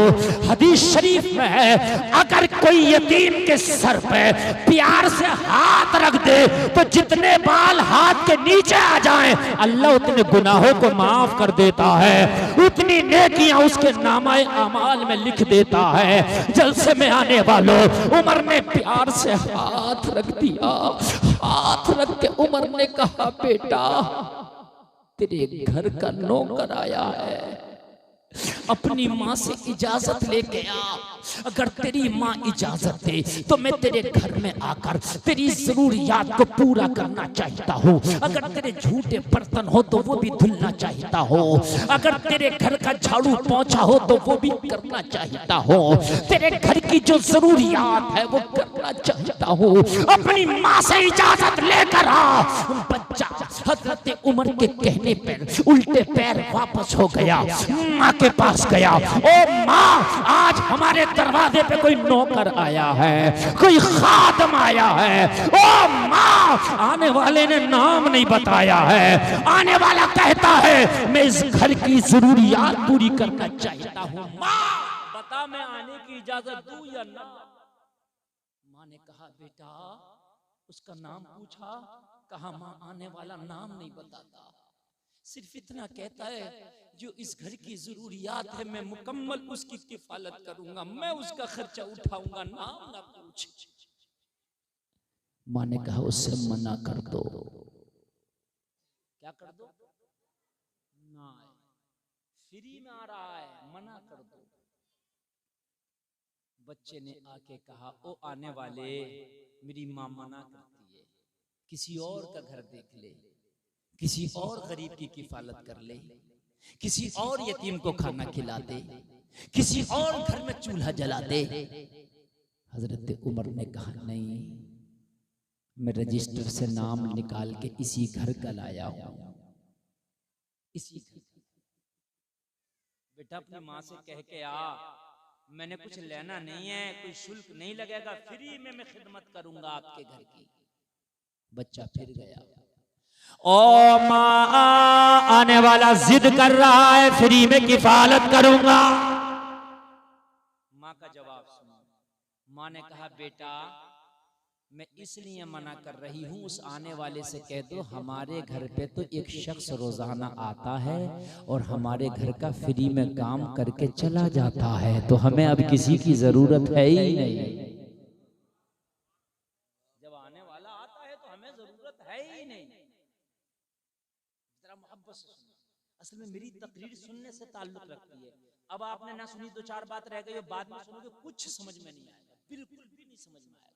[SPEAKER 3] हदीस शरीफ में है, अगर कोई यतीम के सर पे प्यार से हाथ रख दे तो जितने बाल हाथ के नीचे आ जाएं, अल्लाह उतने गुनाहों को माफ कर देता है, उतनी नेकियां उसके नामाए अमाल में लिख देता है। जलसे में आने वालों, उमर ने प्यार से हाथ रख दिया। हाथ रख के उमर ने कहा, बेटा तेरे घर का नौकर आया है, अपनी माँ से इजाजत लेके आ। अगर तेरी माँ इजाजत दे तो मैं तेरे घर में आकर तेरी जरूरियात को पूरा करना चाहता हूँ। अगर तेरे झूठे बर्तन हो तो वो भी धुलना चाहता हूँ। अगर तेरे घर का झाड़ू पोंछा हो तो वो भी करना चाहता हूँ। तेरे घर की जो जरूरियात है वो करना चाहता हूँ। अपनी माँ से इजाजत लेकर आ। बच्चा हजरत उमर के कहने पर उल्टे पैर वापस हो गया, माँ के पास गया। ओ माँ, आज हमारे दरवाजे पे कोई नौकर आया है, कोई खादम आया है। ओ माँ, आने वाले ने नाम नहीं बताया है, आने वाला कहता है मैं इस घर की जरूरियात पूरी करना चाहता हूँ। माँ
[SPEAKER 1] बता, मैं आने की इजाजत दूं या ना?
[SPEAKER 3] माँ ने कहा, बेटा उसका नाम पूछा? कहा, माँ आने वाला नाम नहीं बताता, सिर्फ इतना कहता है जो इस घर की जरूरियात है मैं मुकम्मल उसकी किफालत करूंगा, मैं उसका खर्चा उठाऊंगा, नाम ना पूछ। माँ ने कहा, उससे मना कर दो।
[SPEAKER 1] क्या कर दो? ना, फ्री में आ रहा है, मना कर दो।
[SPEAKER 3] बच्चे ने आके कहा, ओ आने वाले, मेरी माँ मना करती है, किसी और का घर देख ले, किसी और गरीब की किफालत कर ले, किसी और यतीम को खाना खिला दे, किसी और घर में चूल्हा जला दे। हजरत उमर ने कहा, नहीं, मैं रजिस्टर से नाम निकाल के इसी घर का लाया हूं, इसी घर।
[SPEAKER 1] बेटा अपनी माँ से कह के आ, मैंने कुछ लेना नहीं है, कोई शुल्क नहीं लगेगा, फ्री में मैं खिदमत करूंगा आपके घर की।
[SPEAKER 3] बच्चा फिर गया। ओ माँ, आने वाला जिद कर रहा है, फ्री में किफालत करूंगा।
[SPEAKER 1] माँ का जवाब सुनो। माँ ने कहा, बेटा मैं इसलिए मना कर रही हूँ, उस आने वाले से कह दो हमारे घर पे तो एक शख्स रोजाना आता है और हमारे घर का फ्री में काम करके चला जाता है, तो हमें अब किसी की जरूरत है ही नहीं। जब आने वाला आता है तो हमें जरूरत है ही नहीं। जरा मोहब्बत से सुनो, असल में मेरी तकरीर सुनने से ताल्लुक रखती है। अब आपने ना सुनी, दो चार बात रह गई, बाद में सुनोगे कुछ समझ में नहीं आएगा, बिल्कुल भी नहीं समझ में आएगा।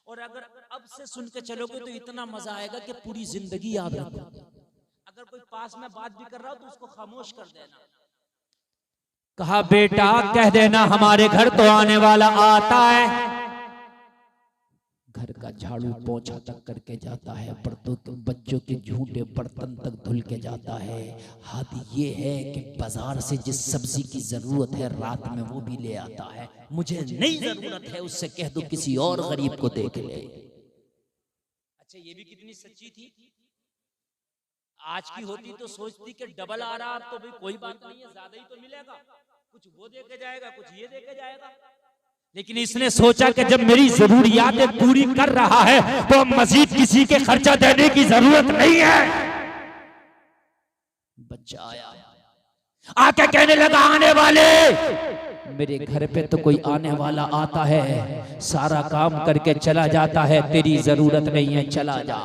[SPEAKER 1] और अगर अब से सुन के चलोगे तो इतना मजा आएगा कि पूरी जिंदगी याद रखोगे। अगर कोई पास में बात भी कर रहा हो तो उसको खामोश कर देना।
[SPEAKER 3] कहा, बेटा कह देना हमारे घर तो आने वाला आता है, घर का झाड़ू पोंछा तक करके जाता है, बच्चों के झूठे बर्तन तक धुल के जाता है। हाथ ये है कि बाजार से जिस सब्जी की जरूरत है रात में वो भी ले आता है, मुझे नहीं जरूरत है, उससे कह दो किसी और गरीब को देख ले।
[SPEAKER 1] अच्छा, ये भी कितनी सच्ची थी। आज की होती तो सोचती कि डबल आ रहा, तो भाई कोई बात नहीं है, ज्यादा ही तो मिलेगा, कुछ वो दे के जाएगा, कुछ ये दे के जाएगा।
[SPEAKER 3] लेकिन इसने सोचा कि जब मेरी जरूरियातें पूरी कर रहा है तो मजीद किसी के खर्चा देने की जरूरत नहीं है। बच्चा आया, आके कहने लगा, आने वाले, मेरे घर पे तो कोई आने वाला आता है, सारा काम करके चला जाता है, तेरी जरूरत नहीं है, चला जा।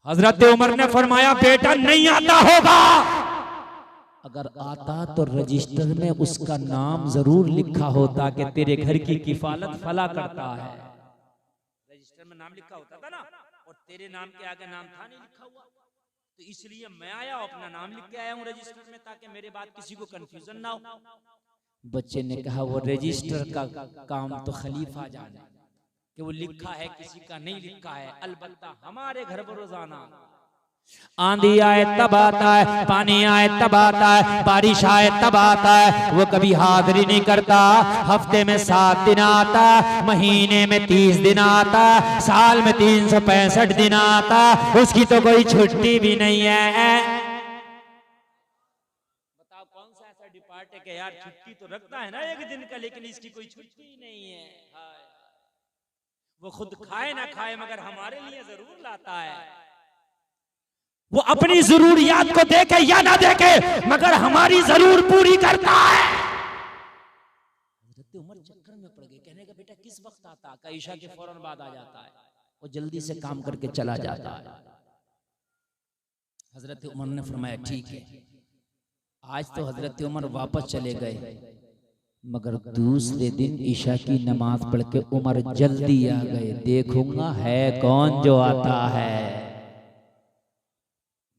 [SPEAKER 3] हजरत उमर ने फरमाया, बेटा नहीं आता होगा, अगर आता तो रजिस्टर में उसका नाम जरूर लिखा होता कि तेरे घर की किफालत फला करता है।
[SPEAKER 1] रजिस्टर में नाम लिखा होता था ना, और तेरे नाम के आगे नाम था नहीं लिखा हुआ, तो इसलिए मैं आया, अपना नाम लिख के आया हूँ रजिस्टर में, ताकि मेरे बाद किसी को कंफ्यूजन ना हो।
[SPEAKER 3] बच्चे ने कहा, वो रजिस्टर का काम तो खलीफा जाने कि वो लिखा है किसी का नहीं लिखा है, अलबत्ता हमारे घर पर रोजाना आंधी आए तब आता है, पानी आए तब आता है, बारिश आए तब आता है। वो कभी हाजिरी नहीं करता। हफ्ते में 7 दिन आता, महीने में 30 दिन आता, साल में 365 दिन आता, उसकी तो कोई छुट्टी भी नहीं है।
[SPEAKER 1] बताओ कौन सा ऐसा डिपार्टमेंट है यार छुट्टी तो रखता है ना एक दिन का, लेकिन इसकी कोई छुट्टी ही नहीं है। वो खुद खाए ना खाए मगर हमारे लिए जरूर लाता है।
[SPEAKER 3] वो अपनी जरूरियात को देखे या ना देखे मगर हमारी जरूर पूरी करता है।
[SPEAKER 1] हज़रत उमर चक्कर में पड़ गए, कहने का बेटा किस वक्त आता है? ईशा के फौरन बाद आ जाता है।
[SPEAKER 3] वो जल्दी से काम करके चला जाता है। हजरत उमर ने फरमाया ठीक है। आज तो हजरत उमर वापस चले गए, मगर दूसरे दिन ईशा की नमाज पढ़ के उमर जल्दी आ गए। देखूंगा है कौन जो आता है,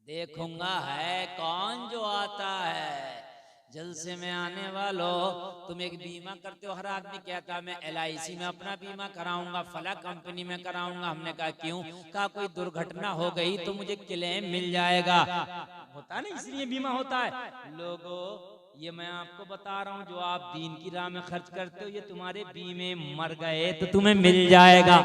[SPEAKER 1] देखूंगा है कौन जो आता है। जलसे में आने वालों, तुम एक बीमा करते हो, हर आदमी कहता है मैं LIC में अपना बीमा कराऊंगा, फला कंपनी में कराऊंगा। हमने कहा क्यों? कहा कोई दुर्घटना हो गई तो मुझे क्लेम मिल जाएगा। होता ना, इसलिए बीमा होता है। लोगों ये मैं आपको बता रहा हूँ, जो आप दीन की राह में खर्च करते हो, ये तुम्हारे बीमे मर गए तो तुम्हें मिल जाएगा।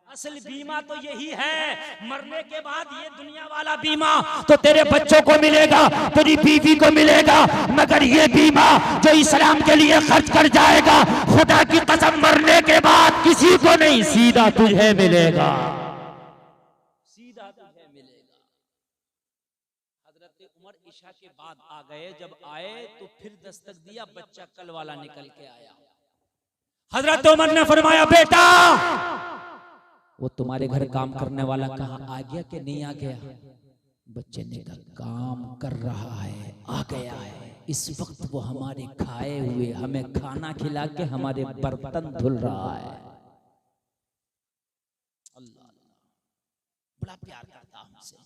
[SPEAKER 1] असल बीमा तो यही है, मरने के बाद ये दुनिया वाला बीमा
[SPEAKER 3] तो तेरे बच्चों को मिलेगा, तेरी बीवी को मिलेगा, मगर ये बीमा जो इस्लाम के लिए खर्च कर जाएगा, खुदा की कसम मरने के बाद किसी को नहीं, सीधा तुझे मिलेगा,
[SPEAKER 1] सीधा तुझे मिलेगा। हजरत उमर ईशा के बाद आ गए। जब आए तो फिर दस्तक दिया, बच्चा कल वाला निकल के आया।
[SPEAKER 3] हजरत उमर ने फरमाया बेटा वो तुम्हारे घर काम करने वाला कहाँ, आ गया कि नहीं आ गया? बच्चे ने कहा काम कर रहा है, आ गया है। इस वक्त वो हमारे खाए हुए हमें खाना खिला के हमारे बर्तन धुल रहा है।
[SPEAKER 1] अल्लाह
[SPEAKER 3] बड़ा प्यार करता हमसे।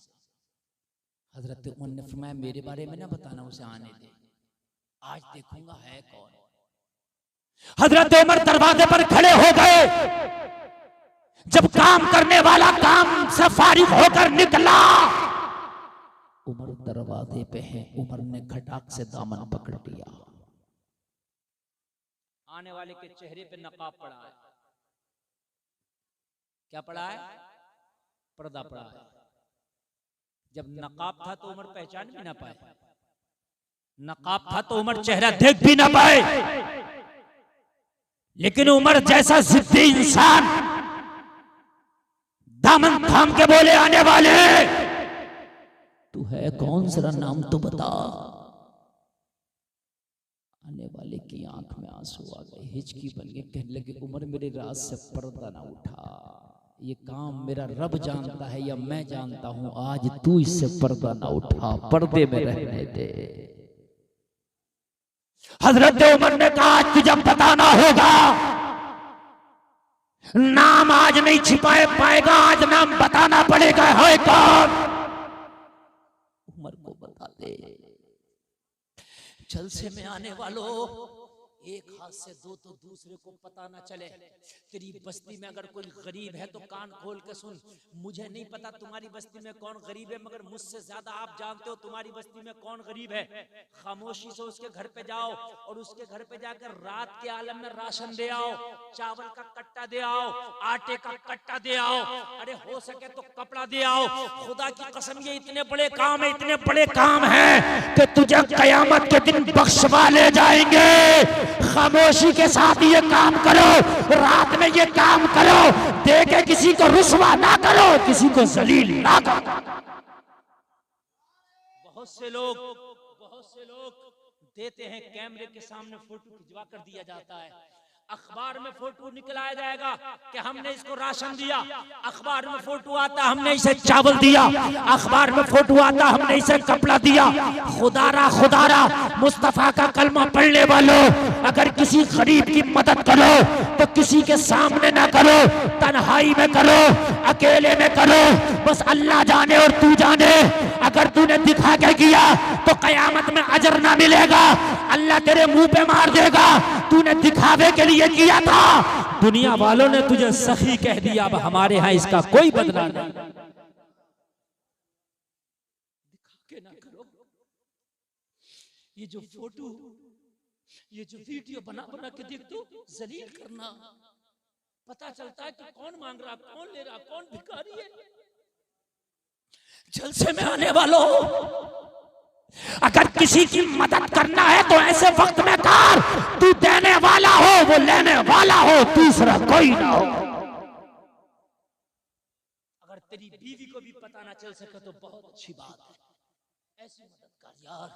[SPEAKER 3] हजरत उमर ने फरमाया मेरे बारे में ना बताना, उसे आने दे, आज देखूंगा है कौन। हजरत उमर दरवाजे पर खड़े हो गए। जब काम करने वाला काम से फारिग होकर निकला, उमर दरवाजे पे है। उमर ने खटाक से दामन पकड़ लिया।
[SPEAKER 1] आने वाले के चेहरे पे नकाब पड़ा है। क्या पड़ा है? पर्दा पड़ा है। जब नकाब था तो उमर पहचान भी ना पाए, नकाब था तो उमर चेहरा
[SPEAKER 3] देख भी ना पाए। लेकिन उमर जैसा जिद्दी इंसान दामन थाम के बोले आने वाले तू है कौन, जरा नाम तो बता। आने वाले की आंख में आंसू आ गए, हिचकी बन गई, कहने लगे उमर मेरे राज से पर्दा ना उठा, ये काम मेरा रब जानता है या मैं जानता हूं, आज तू इससे पर्दा ना उठा, पर्दे में रहने दे। हजरत उमर ने कहा आज तुझे बताना होगा, नाम आज नहीं छिपाए पाएगा, आज नाम बताना पड़ेगा है कौन। उमर को बता दे। जलसे में आने वालों, एक हाथ से दो तो दूसरे को पता ना चले। तेरी बस्ती में अगर कोई गरीब है तो कान खोल के सुन। मुझे नहीं पता तुम्हारी बस्ती में कौन गरीब है, मगर मुझसे ज्यादा आप जानते हो तुम्हारी बस्ती में कौन गरीब है। खामोशी से उसके घर पे जाओ और उसके घर पे जाकर रात के आलम में राशन दे आओ, चावल का कट्टा दे आओ, आटे का कट्टा दे आओ, अरे हो सके तो कपड़ा दे आओ। खुदा की कसम ये इतने बड़े काम है, इतने बड़े काम है कि तुझे कयामत के दिन बख्शवा ले जाएंगे। खामोशी के साथ ये काम करो, रात में ये काम करो, देखे किसी को रुस्वा ना करो, किसी को जलील ना करो।
[SPEAKER 1] बहुत से लोग देते हैं, कैमरे के सामने फोटो खिंचवा कर दिया जाता है, अखबार में फोटो निकलाया जाएगा कि हमने इसको राशन दिया, अखबार में फोटो आता हमने इसे
[SPEAKER 3] चावल दिया, अखबार में फोटो आता हमने इसे कपड़ा दिया। खुदारा मुस्तफा का कलमा पढ़ने वालों, अगर किसी गरीब की मदद करो तो किसी के सामने ना करो, तन्हाई में करो, अकेले में करो, बस अल्लाह जाने और तू जाने। अगर तूने दिखा के किया तो कयामत में अजर ना मिलेगा, अल्लाह तेरे मुंह पे मार देगा। तूने दिखावे के लिए किया था, दुनिया वालों ने तुझे सखी कह दिया, अब हमारे यहाँ इसका कोई बदला नहीं। ये जो फोटो, ये जो वीडियो बना बना के देखते हो, जलील करना, पता चलता है कि कौन मांग रहा, कौन ले रहा, कौन भिखारी है। जलसे में आने वालों, अगर किसी की मदद करना है तो ऐसे वक्त में कर, तू देने वाला हो, वो लेने वाला हो, तीसरा कोई ना हो। अगर तेरी बीवी को भी पता ना चल सके तो बहुत अच्छी बात है, ऐसी मदद कर यार।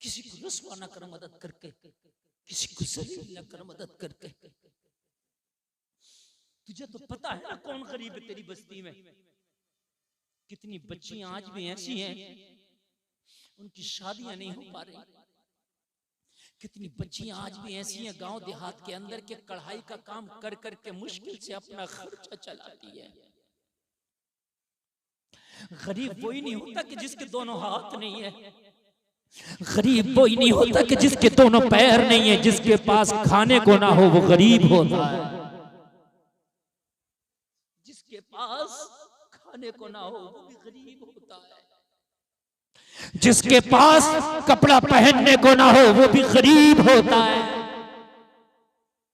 [SPEAKER 3] किसी को रुसवा न कर मदद करके, किसी को जलील न कर मदद करके। तुझे तो पता है ना कौन गरीब है तेरी बस्ती में। कितनी बच्चियां आज भी ऐसी हैं, उनकी शादियां नहीं हो पा रही। कितनी बच्चियां आज भी ऐसी हैं गांव देहात के अंदर के कढ़ाई का काम कर करके मुश्किल से अपना खर्चा चलाती है। गरीब वही नहीं होता कि जिसके दोनों हाथ नहीं है। गरीब वही नहीं होता कि जिसके दोनों पैर नहीं है। जिसके पास खाने को ना हो वो गरीब होता है। जिसके पास खाने को ना हो वो भी गरीब होता है। जिसके पास कपड़ा पहनने को ना हो वो भी गरीब होता है।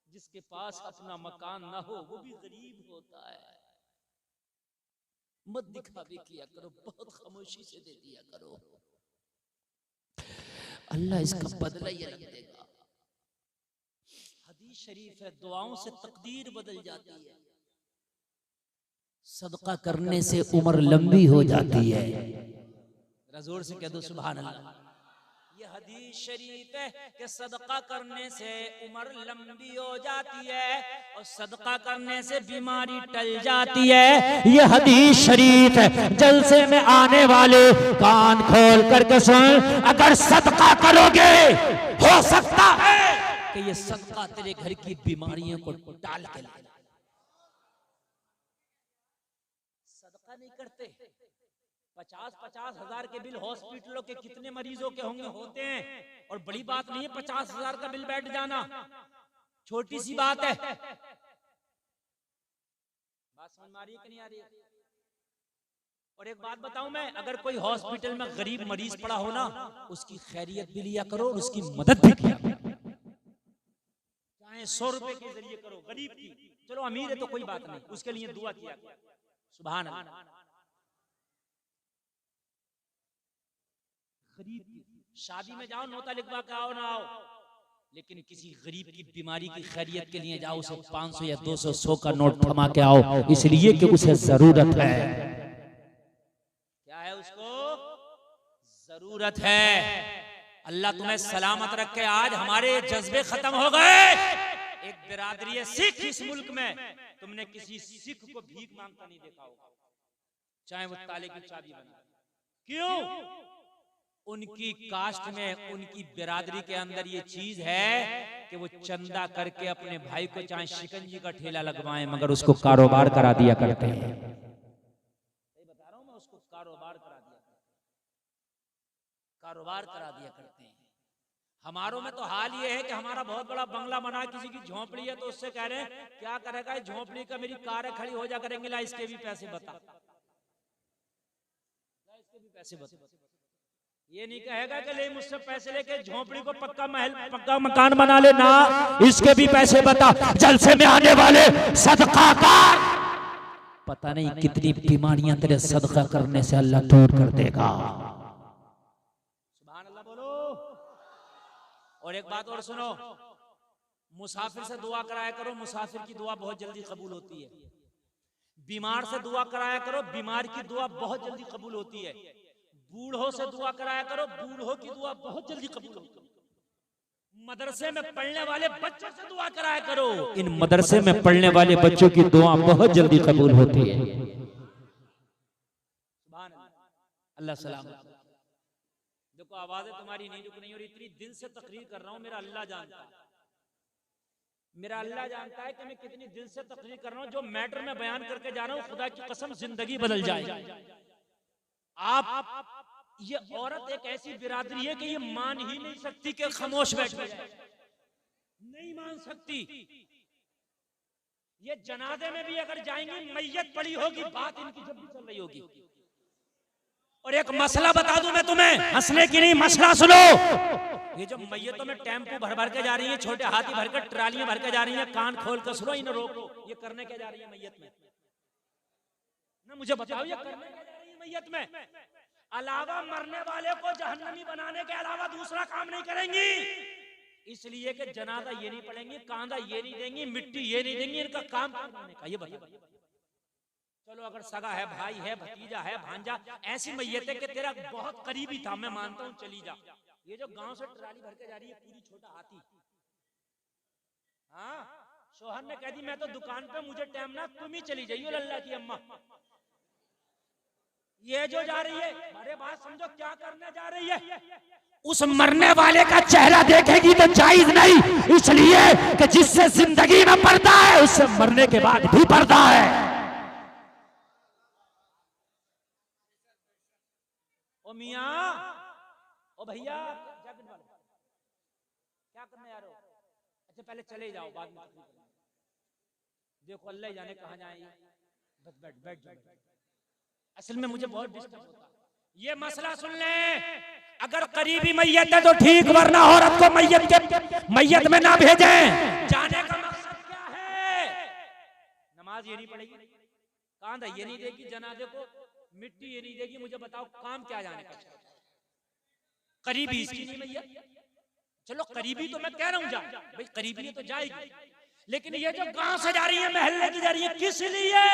[SPEAKER 3] जिसके पास अपना मकान ना हो वो भी गरीब होता है। मत दिखावे किया करो, बहुत खामोशी से दे दिया करो, अल्लाह इसका बदला ही रख देगा। हदीस शरीफ है, दुआओं से तकदीर बदल जाती है, सदका करने से उम्र लंबी हो जाती है। जोर से कह दो सुभान अल्लाह। ये हदीस शरीफ है कि सदका करने से उम्र लंबी हो जाती है और सदका करने से बीमारी टल जाती है। ये हदीस शरीफ है। जलसे में आने वाले कान खोल करके सुन, अगर सदका करोगे हो सकता है कि ये सदका तेरे घर की बीमारियों को टाल के लाए। सदका नहीं करते, 50-50 हजार के बिल हॉस्पिटलों के कितने मरीजों के होते हैं। और बड़ी बात नहीं है 50 हजार का बिल बैठ जाना, छोटी सी बात है। बात समझ में आ रही है कि नहीं आ रही है? और एक बात बताऊं मैं, अगर कोई हॉस्पिटल में गरीब मरीज पड़ा हो ना, उसकी खैरियत भी लिया करो और उसकी मदद भी किया करो। चाहे 100 रुपए के जरिए करो गरीब की, चलो अमीर है तो कोई बात नहीं, उसके लिए दुआ किया करो। सुभान अल्लाह। गरीब की शादी में जाओ, नौता लिखवा के आओ ना आओ, लेकिन किसी गरीब की बीमारी की खैरियत के लिए जाओ, उसे 500 या 200 100 का नोट थमा के आओ, इसलिए कि उसे जरूरत है। क्या है? उसको जरूरत है। अल्लाह तुम्हें सलामत रखे। आज हमारे जज्बे खत्म हो गए। एक बिरादरी है सिख इस मुल्क में, तुमने किसी सिख को भीख मांगता नहीं देखा होगा, चाहे वो ताले की चाबी बना। क्यों? उनकी कास्ट में, उनकी बिरादरी के अंदर ये चीज है कि वो चंदा करके अपने भाई को चाहे शिकंजी का ठेला लगवाएं, मगर उसको कारोबार करा दिया करते हैं। बता रहा हूं मैं, उसको कारोबार करा दिया करते हैं। हमारों में तो हाल ये है कि हमारा बहुत बड़ा बंगला बना, किसी की झोंपड़ी है तो उससे कह रहे हैं क्या करेगा झोंपड़ी का, मेरी कारें खड़ी हो जा करेंगे, ला इसके भी पैसे बता, इसके भी पैसे बता। ये नहीं कहेगा कि ले मुझसे पैसे लेके झोंपड़ी को पक्का महल, पक्का मकान बना ले ना, इसके भी पैसे बता। जलसे में आने वाले सदका कर, पता नहीं कितनी बीमारियां तेरे सदका करने से अल्लाह दूर कर देगा। सुभान अल्लाह बोलो। और एक बात और सुनो, मुसाफिर से दुआ कराया करो, मुसाफिर की दुआ बहुत जल्दी कबूल होती है। बीमार से दुआ कराया करो, बीमार की दुआ बहुत जल्दी कबूल होती है। बूढ़ों से दुआ कराया करो, बूढ़ों की दुआ बहुत जल्दी कबूल होती है। मदरसे में पढ़ने वाले बच्चों से दुआ कराया करो, इन मदरसे में पढ़ने वाले बच्चों की दुआ बहुत जल्दी कबूल होती है। सुभान अल्लाह सलाम। देखो आवाजें तुम्हारी नहीं रुक रही और इतनी दिल से तकरीर कर रहा हूं, मेरा अल्लाह जानता है, मेरा अल्लाह जानता है कि मैं कितनी दिल से तकरीर कर रहा हूं। जो मैटर में बयान करके जा रहा हूं, खुदा की कसम जिंदगी बदल जाएगी। आप ये औरत एक ऐसी बिरादरी है कि ये मान ही नहीं सकती कि खामोश बैठ जाए, नहीं मान सकती। ये जनाजे में भी अगर जाएंगी, मैयत पड़ी होगी, बात इनकी जब भी चल रही होगी,
[SPEAKER 1] और एक मसला बता दूं मैं तुम्हें, हंसने की नहीं, मसला सुनो। ये जो मैयतों में टेम्पो भर भर के जा रही है, छोटे हाथी भर कर, ट्रालियां भर के जा रही है, कान खोल कर सुनो, इन रोको, ये करने क्या जा रही है मैयत में? ना मुझे बताओ, ये करने क्या जा रही है मैयत में? अलावा मरने वाले को जहन्नमी बनाने के अलावा दूसरा काम नहीं करेंगी। इसलिए कि जनाजा ये नहीं पढ़ेंगी, कांधा ये नहीं देंगी, मिट्टी ये नहीं देंगी, इनका काम करने का ये बताओ। चलो अगर सगा है, भाई है, भतीजा है, भांजा, ऐसी मैयत है कि तेरा बहुत करीबी था, मैं मानता हूँ, चली जा। ये जो गांव से ट्राली भर के जा रही है पूरी छोटा हाथी, हाँ, शोहर ने कह दी मैं तो दुकान पे, मुझे टाइम ना, तुम ही चली जाइयो लल्ला की अम्मा। ये जो जा रही है, अरे बात समझो क्या करने जा रही है।
[SPEAKER 3] उस मरने वाले का चेहरा देखेगी तो जायज नहीं, इसलिए कि जिससे जिंदगी में पर्दा है उससे मरने के बाद भी पर्दा है।
[SPEAKER 1] ओ मियाँ, ओ भैया, क्या करने आ रहे हो? अच्छा पहले चले जाओ, बाद में देखो अल्लाह ही जाने कहाँ जाए। बैठ जाओ। असल में मुझे बहुत डिस्टर्ब होता है। ये मसला सुन ले, अगर करीबी मैयत है तो ठीक, वरना औरत को मैयत में ना भेजें। जाने का मकसद क्या है? नमाज ये नहीं पढ़ेगी, कांधा ये नहीं देगी, जनाजे को मिट्टी ये नहीं देगी, मुझे बताओ काम क्या जाने का? करीबी इसकी नहीं मैयत। चलो करीबी तो मैं कह रहा हूं जा भाई, करीबी है तो जाएगी, लेकिन ये जो गांव से जा रही है, महल्ले की जा रही है, किस लिए?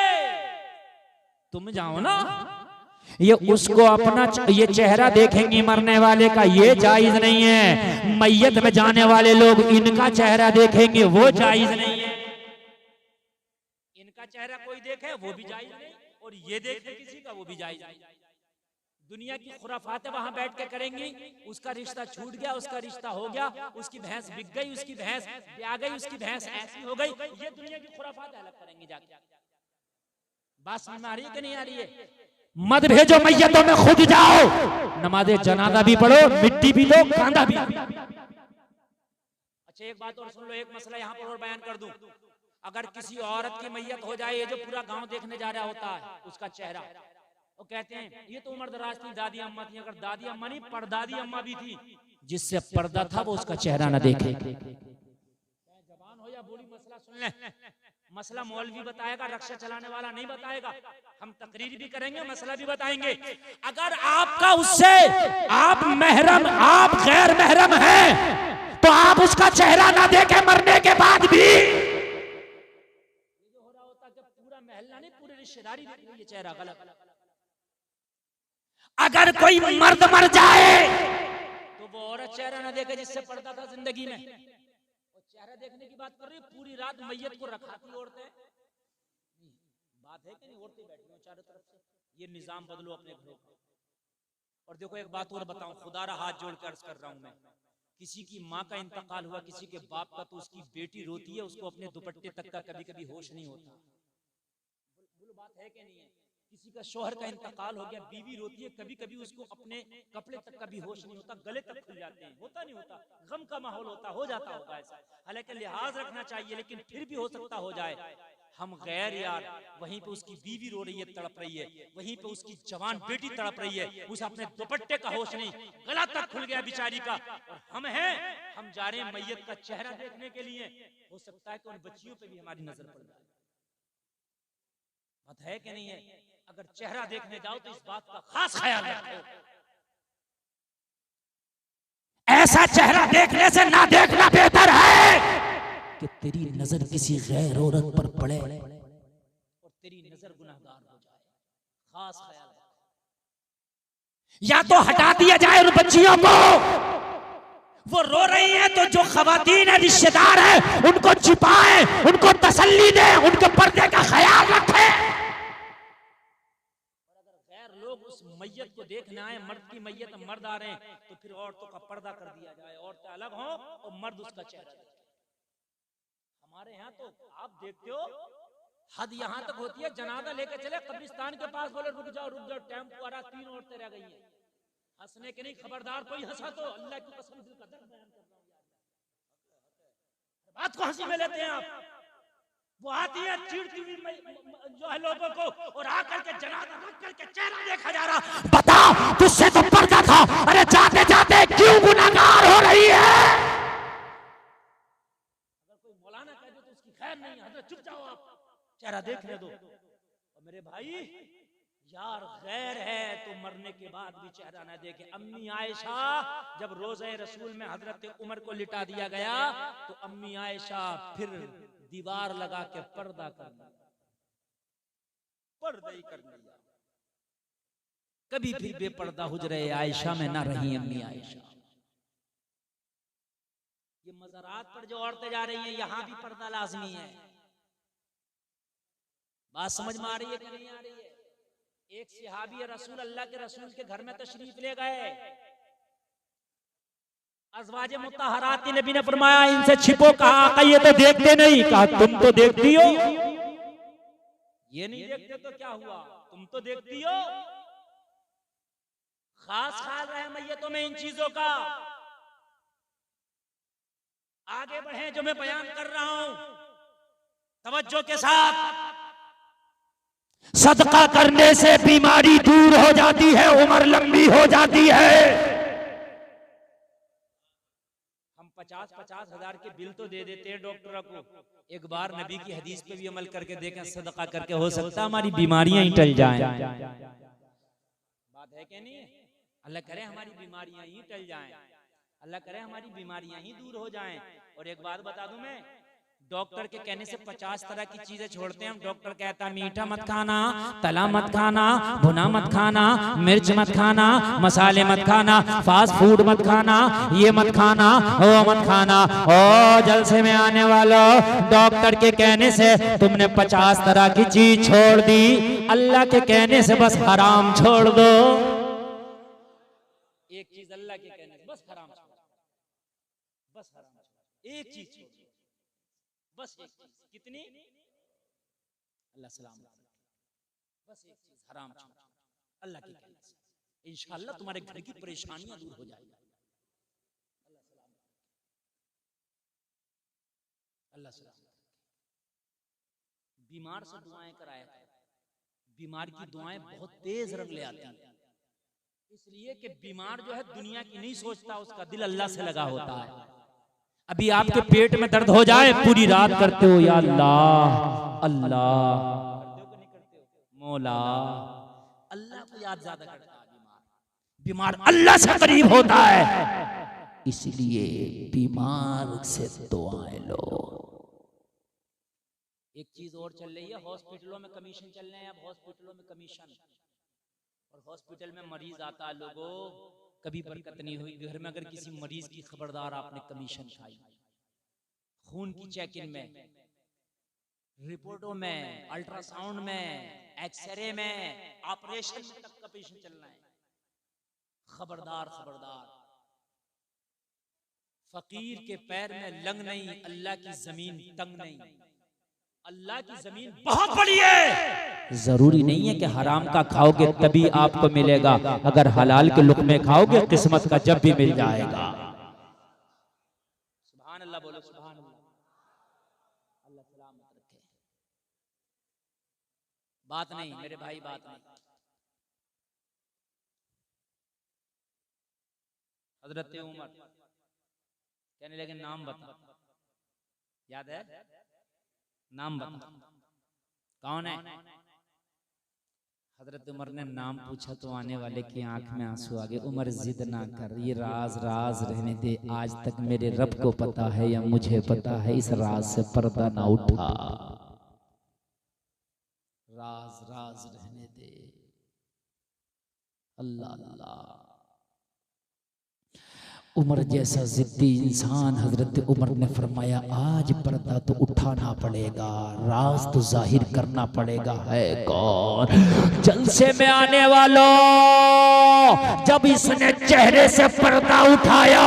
[SPEAKER 1] तुम जाओ ना।
[SPEAKER 3] ये उसको अपना ये चेहरा देखेंगी मरने वाले का, ये जायज नहीं है। मैयत में जाने वाले लोग इनका चेहरा देखेंगे, वो जायज नहीं है।
[SPEAKER 1] इनका चेहरा कोई देखे वो भी जायज नहीं, और ये देखे किसी का वो भी जायज नहीं। दुनिया की खुराफातें वहां बैठ के करेंगी, उसका रिश्ता छूट गया, उसका रिश्ता हो गया, उसकी भैंस बिक गई, उसकी भैंस ब्याह गई, उसकी भैंस ऐसी हो गई, ये दुनिया की खुराफातें अलग करेंगी जाके। बात समझ में आ रही है कि नहीं आ रही है?
[SPEAKER 3] मत भेजो मैयतों में, खुद जाओ, नमाज़े जनाजा भी पढ़ो, मिट्टी भी दो, कांधा भी।
[SPEAKER 1] अच्छा एक बात और सुन लो, एक मसला यहाँ पर और बयान कर दूं। अगर किसी औरत की मैयत हो जाए, ये जो पूरा गांव देखने जा रहा होता है, उसका चेहरा, वो कहते हैं ये तो उम्र दराज थी, दादी अम्मा थी। अगर दादी अम्मा नहीं, परदादी अम्मा भी थी,
[SPEAKER 3] जिससे पर्दा था वो उसका चेहरा न देखे।
[SPEAKER 1] जवान हो या बूढ़ी, मसला सुन ले। मसला मौलवी बताएगा, रक्षा चलाने वाला नहीं बताएगा। हम तकरीर भी करेंगे, मसला भी बताएंगे। अगर आपका उससे आप गैर महरम हैं, तो आप उसका चेहरा ना देखे मरने के बाद भी। जो हो रहा होता कि पूरा महल्ला नहीं, पूरी रिश्तेदारी देख रही है चेहरा गलत।
[SPEAKER 3] अगर कोई मर्द मर जाए
[SPEAKER 1] तो वो औरत चेहरा ना देखे जिससे पड़ता था जिंदगी में। और चेहरा देखने की बात कर रही, पूरी रात मैयत को रखाती औरतें। बात है कि नहीं? औरतें बैठी हो चारों तरफ से। ये निजाम बदलो अपने घरों का। और देखो एक बात और बताऊं, खुदारा हाथ जोड़ कर अर्ज कर रहा हूं मैं, किसी की माँ का इंतकाल हुआ, किसी के बाप का, तो उसकी बेटी रोती है, उसको अपने दुपट्टे तक का कभी कभी होश नहीं होता। बोलो बात है कि नहीं है? किसी का शोहर का इंतकाल हो गया, बीवी रोती है, कभी कभी उसको अपने कपड़े तक का भी होश नहीं होता, गले तक खुल जाते हैं। होता नहीं होता? गम का माहौल होता, हो जाता होगा ऐसा। हालांकि लिहाज रखना चाहिए, लेकिन फिर भी हो सकता हो जाए। हम गैर यार, वहीं पे उसकी बीवी रो रही है, तड़प रही है, वहीं पे उसकी जवान बेटी तड़प रही है, उसे अपने दुपट्टे का होश नहीं, गला तक खुल गया बेचारी का। और हम हैं, हम जा रहे हैं मैयत का चेहरा देखने के लिए। हो सकता है कि उन बच्चियों पे भी हमारी नजर पड़ जाए। बात है कि नहीं है? अगर चेहरा देखने जाओ तो इस बात का खास ख्याल रखो।
[SPEAKER 3] ऐसा चेहरा देखने से ना देखना बेहतर है कि तेरी नजर किसी गैर औरत पर पड़े और
[SPEAKER 1] तेरी नजर गुनाहगार हो जाए। खास ख्याल रखो।
[SPEAKER 3] या तो हटा दिया जाए उन बच्चियों को,
[SPEAKER 1] वो रो रही हैं तो जो
[SPEAKER 3] खवातीन है, रिश्तेदार है, उनको छिपाएं, उनको तसल्ली दें, उनके पर्दे का ख्याल रखें।
[SPEAKER 1] लोग उस मैयत को देखने आए, मर्द की मैयत मर्द आ रहे हैं, तो फिर औरतों का पर्दा कर दिया जाए, औरतें अलग हों और मर्द उसका चेहरा। हमारे यहाँ तो आप देखते हो हद यहाँ तक होती है, जनाजा लेके चले कब्रिस्तान के पास, बोले रुक जाओ टेम्पो आ रहा, 3 औरतें रह गई हैं। हंसने के नहीं, खबरदार कोई हंसा तो अल्लाह की कसम दिल का दर्द बयान कर रहा हूं। बात को हंसी में लेते हैं आप। वो आती है चिढ़ती हुई जो है लोगों को, और आकर के जनाजा रख करके चेहरा देखा जा रहा।
[SPEAKER 3] बता, तुझसे तो पर्दा था, अरे जाते जाते क्यों गुनाहगार हो रही है?
[SPEAKER 1] अगर कोई मौलाना कह दे तो उसकी खैर नहीं, हजरत चुप जाओ, आप चेहरा देखने दो। और मेरे भाई यार, गैर है तो मरने के बाद भी चेहरा ना देखे। अम्मी आयशा जब रोज़े रसूल में हजरत उमर को लिटा दिया गया तो अम्मी आयशा फिर दीवार लगा के पर्दा कर लिया, पर्दा ही कर लिया। कभी भी बेपर्दा हुजरे आयशा में ना रही अम्मी आयशा। ये मज़ारात पर जो औरतें जा रही हैं, यहां भी पर्दा लाजमी है। बात समझ में आ रही है कि नहीं आ रही है? एक सहाबी रसूल, अल्लाह के रसूल के घर में तशरीफ ले गए। अज़वाज मुत्तहरात की नबी ने फरमाया, इनसे छिपो। कहा आका ये तो देखते नहीं। कहा तुम तो देखती हो। ये नहीं देखते तो क्या हुआ, तुम तो देखती हो। खास ख्याल रहे मैयतों में इन चीजों का। आगे बढ़े, जो मैं बयान कर रहा हूं तवज्जो के साथ।
[SPEAKER 3] सदका करने से बीमारी दूर हो जाती है, उम्र लंबी हो जाती है।
[SPEAKER 1] हम 50-50 हजार के बिल तो दे देते हैं डॉक्टरों को। एक बार नबी की हदीस पे भी अमल करके देखें, सदका करके हो सकता है हमारी बीमारियां ही टल जाएं। बात है कि नहीं? अल्लाह करे हमारी बीमारियां ही टल जाएं, अल्लाह करे हमारी बीमारियां ही दूर हो जाएं। और एक बात बता दूं मैं, डॉक्टर के कहने से 50 तरह की चीजें छोड़ते हैं हम। डॉक्टर कहता है मीठा मत खाना, तला मत खाना, भुना मत खाना, मिर्च मत खाना, मसाले मत खाना, फास्ट फूड मत खाना, ये मत खाना, वो मत खाना। ओ जलसे में आने वालों, डॉक्टर के कहने से तुमने 50 तरह की चीज छोड़ दी, अल्लाह के कहने से बस हराम छोड़ दो। एक चीज अल्लाह के कहने से बस हराम छोड़, बस हराम छोड़, एक चीज छोड़, बस एक चीज। कितनी? अल्लाह सलाम, बस एक चीज हराम छोड़, अल्लाह के कहने से। इंशाअल्लाह तुम्हारे घर की परेशानियां दूर हो जाएगी। अल्लाह सलाम, अल्लाह सलाम। बीमार से दुआएं कराया, बीमार की दुआएं बहुत तेज रंग ले आती हैं, इसलिए कि बीमार जो है दुनिया की नहीं सोचता, उसका दिल अल्लाह से लगा होता है। अभी आपके पेट में दर्द हो जाए, पूरी रात करते हो या अल्लाह अल्लाह, मौला, अल्लाह को याद ज्यादा करता है। बीमार अल्लाह से करीब होता है, इसलिए बीमार से दुआएं लो। एक चीज और चल रही है, हॉस्पिटलों में कमीशन चल रहे हैं। अब हॉस्पिटलों में कमीशन, और हॉस्पिटल में मरीज आता है, लोगों कभी बरकत नहीं हुई। घर में अगर किसी मरीज की खबरदार आपने कमीशन खाई, खून की चेकिंग में, रिपोर्टों में, अल्ट्रासाउंड में, एक्सरे में, ऑपरेशन में तक कमीशन चल रहा है। खबरदार खबरदार, फकीर के पैर में लंग नहीं, अल्लाह की जमीन तंग नहीं। अल्लाह की जमीन बहुत बड़ी है। जरूरी नहीं है कि हराम का खाओगे तभी आपको मिलेगा, अगर हलाल के लुक़मे खाओगे किस्मत का जब भी मिल जाएगा। सुभान अल्लाह बोलो, सुभान अल्लाह। अल्लाह सलामत रखे। बात नहीं मेरे भाई, बात नहीं। हजरत उमर कहने लगे नाम बता, याद है? नाम बता, कौन है? हजरत उमर ने नाम पूछा तो आने वाले की आंख में आंसू आ गए। उमर जिद ना कर, ये राज राज रहने दे। आज तक मेरे रब को पता है या मुझे पता है, इस राज से पर्दा ना उठा। राज राज रहने दे। अल्लाह अल्लाह। उमर जैसा जिद्दी इंसान, हजरत उमर ने फरमाया आज पर्दा तो उठाना पड़ेगा, राज तो जाहिर करना पड़ेगा। है कौन? जलसे में आने वालों, जब इसने चेहरे से पर्दा उठाया,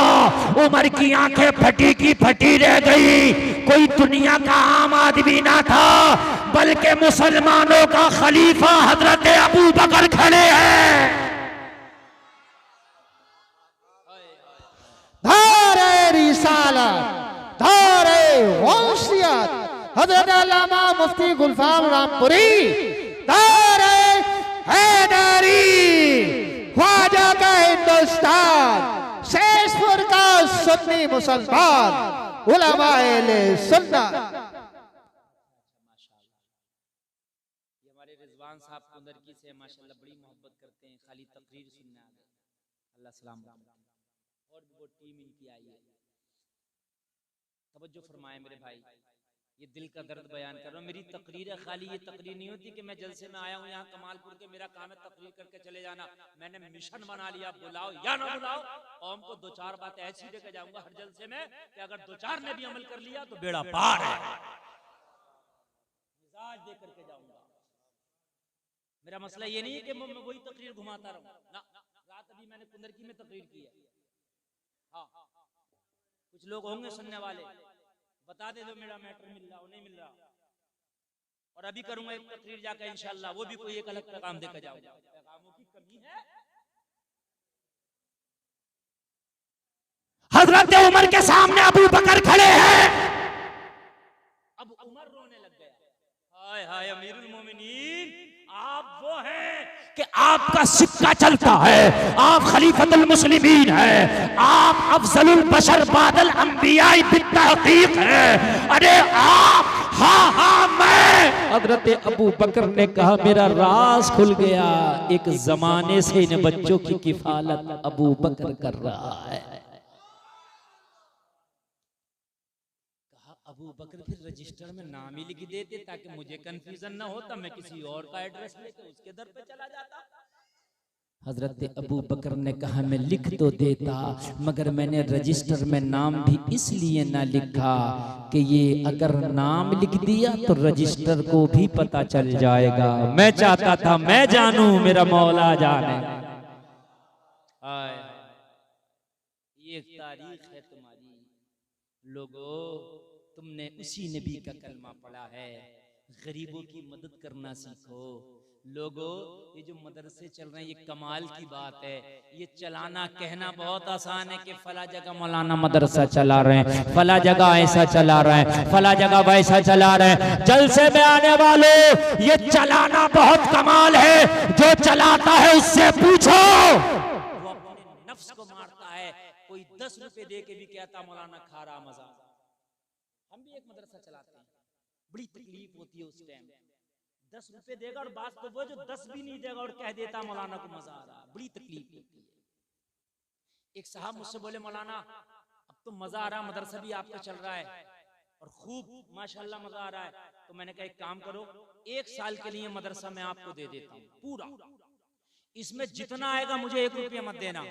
[SPEAKER 1] उमर की आंखें फटी की फटी रह गई। कोई दुनिया का आम आदमी ना था, बल्कि मुसलमानों का खलीफा हजरत अबू बकर खड़े हैं।
[SPEAKER 2] धारे रिसालत, धारे वंशियत, हजरत अल्लामा मुफ्ती गुलफाम रामपुरी दारे हैदरी ख्वाजा का हिंदुस्तान शेषपुर का सुन्नी मुसलमान उलमाए सुन्नत।
[SPEAKER 1] हमारे रिजवान साहब कुंदरकी से माशाल्लाह बड़ी मोहब्बत करते हैं, खाली तकरीर सुनने आ गए। अल्लाह सलाम और भी वो टीम इनकी आई है। तवज्जो फरमाए मेरे भाई, ये दिल का दर्द बयान कर रहा हूँ। मेरी तकरीर है, खाली ये तकरीर नहीं होती कि मैं जलसे में आया हूँ यहाँ कमालपुर के, मेरा काम है तकरीर करके चले जाना। मैंने मिशन बना लिया, बुलाओ या ना बुलाओ, कौम को दो चार बातें ऐसी देकर जाऊंगा हर जलसे में कि अगर दो चार ने भी अमल कर लिया तो बेड़ा पार है। मिजाज दे करके जाऊंगा। मेरा मसला ये नहीं है कि मैं वही तकरीर घुमाता रहूं ना। रात अभी मैंने कुंदरकी में तकरीर की है। हाँ, कुछ लोग होंगे सुनने वाले, बता दे दो मेरा मैटर मिल रहा हो नहीं मिल रहा। और अभी करूंगा एक तकरीर जाकर इंशाल्लाह, वो भी कोई एक अलग पैगाम देकर जाऊंगा। पैगामों की कमी है।
[SPEAKER 3] हजरत उमर के सामने अबू बकर खड़े हैं।
[SPEAKER 1] अब उमर रोने लग गया। हाय हाय अमीरुल मोमिनीन, आप वो हैं
[SPEAKER 3] कि आपका सिक्का चलता है, आप खलीफतुल मुस्लिमीन हैं, आप अफजलुल बशर बादल अंबियाई बित्तहकीक हैं। अरे आप, हाँ हाँ मैं। हजरत अबू बकर ने कहा मेरा राज खुल गया, एक जमाने से इन बच्चों की किफालत अबू बकर कर रहा है।
[SPEAKER 1] अबू बकर फिर रजिस्टर में नाम ही लिख देते ताकि मुझे कंफ्यूजन ना होता, मैं किसी और का एड्रेस लेकर उसके दर पे चला जाता।
[SPEAKER 3] हजरत अबू बकर ने कहा मैं लिख तो देता, मगर मैंने रजिस्टर में नाम भी इसलिए ना लिखा कि ये अगर नाम लिख दिया तो रजिस्टर को भी पता चल जाएगा। मैं चाहता था मैं जानूं, मेरा मौला जाने।
[SPEAKER 1] ये तारीख है तुम्हारी लोगों, तुमने उसी नबी का कलमा पढ़ा है। गरीबों की मदद करना सीखो लोगों। ये जो मदरसे चल रहे हैं ये कमाल की बात है। ये चलाना कहना बहुत आसान है कि फला जगह मौलाना मदरसा चला रहे हैं, फला जगह ऐसा चला रहे हैं, फला जगह वैसा चला रहे हैं। जलसे में आने वाले ये चलाना बहुत कमाल है। जो चलाता है उससे पूछो। वो अपने नफ्स को मारता है। कोई 10 रुपए दे के भी कहता मौलाना खा रहा मजा। हम भी एक मदरसा चलाते हैं, बड़ी तकलीफ होती है उस टाइम। 10 रुपए देगा और बात तो वो जो 10 भी नहीं देगा और कह देता मौलाना को मजा आ रहा, बड़ी तकलीफ होती है। एक साहब मुझसे बोले मौलाना अब तो मजा आ रहा, मदरसा भी आपका चल रहा है और खूब माशाल्लाह मजा आ रहा है। तो मैंने कहा एक काम करो, 1 साल के लिए मदरसा मैं आपको दे देता हूँ पूरा। इसमें जितना आएगा मुझे 1 रुपया मत देना,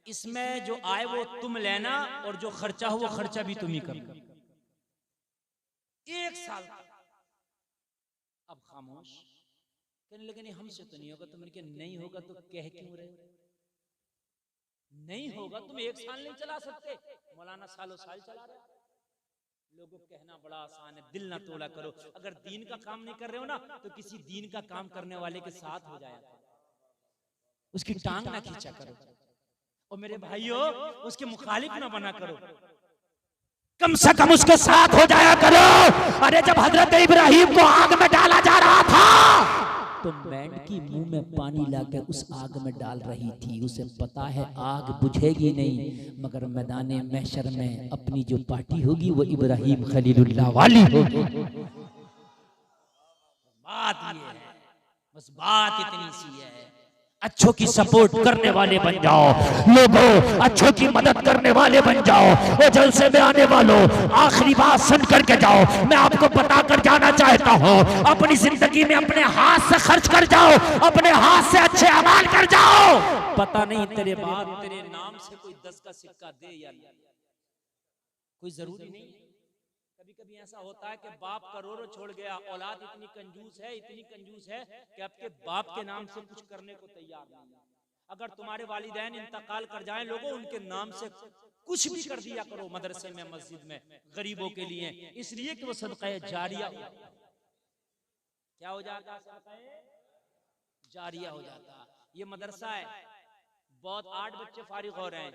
[SPEAKER 1] इसमें जो आए वो तुम लेना और जो खर्चा हो वो खर्चा भी तुम ही करना। 1 साल अब खामोश। कहने लगे नहीं हमसे तो नहीं होगा। तो मैंने कहा नहीं होगा तो कह क्यों रहे? नहीं होगा, तुम 1 साल नहीं चला सकते, मौलाना सालों साल चला रहे। लोगों कहना बड़ा आसान है, दिल ना तोड़ा करो। अगर दीन का काम नहीं कर रहे हो ना तो किसी दीन का काम करने वाले के साथ हो जाया करो, उसकी टांग ना खींचा करो। और मेरे भाइयों उसके मुखालिफ ना बना करो,
[SPEAKER 3] कम से कम उसके साथ हो जाया करो। अरे जब हजरत इब्राहिम को आग में डाला जा रहा था तो मेंढकी मुंह में पानी लाकर उस आग में डाल रही थी। उसे पता है आग बुझेगी नहीं, मगर मैदान महशर में अपनी जो पार्टी होगी वो इब्राहिम खलीलुल्लाह वाली होगी।
[SPEAKER 1] बात ये है, बस बात इतनी सी है।
[SPEAKER 3] अच्छों की सपोर्ट करने वाले बन जाओ लोगों, अच्छों की मदद करने वाले बन जाओ। और जलसे में आने वालों आखिरी बात सुन करके जाओ। मैं आपको बता कर जाना चाहता हूँ, अपनी जिंदगी में अपने हाथ से खर्च कर जाओ, अपने हाथ से अच्छे अमाल कर जाओ। पता नहीं तेरे बाद
[SPEAKER 1] तेरे नाम से कोई 10 का सिक्का दे या नहीं, कोई जरूरी नहीं है। कभी कभी ऐसा होता है कि बाप करोड़ों छोड़ गया, औलाद इतनी कंजूस है, इतनी कंजूस है कि आपके बाप के नाम से कुछ करने को तैयार नहीं है। अगर तुम्हारे वालिदैन इंतकाल कर जाएं लोगों, उनके नाम से कुछ भी कर दिया करो मदरसे में, मस्जिद में, गरीबों के लिए, इसलिए कि वो सदका जारिया क्या हो जाता, सदका जारिया हो जाता। ये मदरसा है, बहुत 8 बच्चे फारिग हो रहे हैं,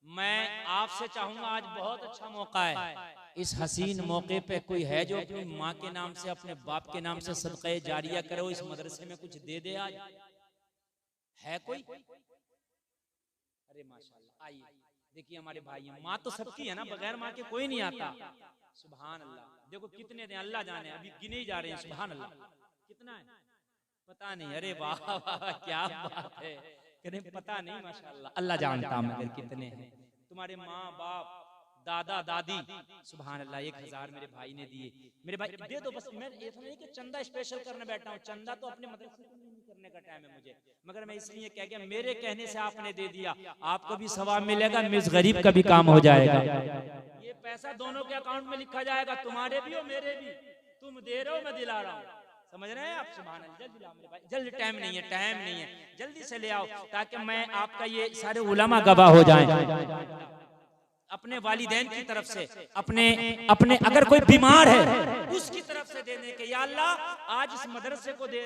[SPEAKER 1] मैं आपसे चाहूंगा, आज बहुत अच्छा मौका है, इस हसीन मौके पे कोई है जो अपनी माँ के नाम से, अपने बाप के नाम से सदक़े जारिया करे, इस मदरसे में कुछ दे दे। आज है कोई? अरे माशाल्लाह, आइए देखिए हमारे भाई हैं। माँ तो सबकी है ना, बगैर माँ के कोई नहीं आता। सुभान अल्लाह। देखो कितने दें अल्लाह जाने, अभी गिने ही जा रहे हैं। सुभान अल्लाह। कितना है पता नहीं। अरे वाह वाह, क्या बात है। कहीं पता नहीं, माशाल्लाह अल्लाह जानता है मगर कितने हैं तुम्हारे माँ बाप, दादा दादी। सुभान अल्लाह। 1000 मेरे भाई ने दिए। मेरे भाई दे दो बस। मैं ये नहीं कि चंदा स्पेशल करने बैठा हूँ, चंदा तो अपने मदरसे को नहीं करने का टाइम है मुझे, मगर मैं इसलिए कह गया, मेरे कहने से आपने दे दिया, आपको भी सवाब मिलेगा, मिस गरीब का भी काम हो जाएगा। ये पैसा दोनों के अकाउंट में लिखा जाएगा, तुम्हारे भी और मेरे भी। तुम दे रहे हो, मैं दिला रहा हूँ। समझ रहे हैं आप? सुभान अल्लाह। जल्दी लाओ मेरे भाई, जल्दी। टाइम नहीं है, टाइम नहीं है, जल्दी से ले आओ ताकि मैं आपका ये सारे उलमा गवाह हो जाएं। अपने वालिदैन की तरफ से, अपने अगर कोई बीमार है उसकी तरफ से देने के, या अल्लाह आज इस मदरसे को दे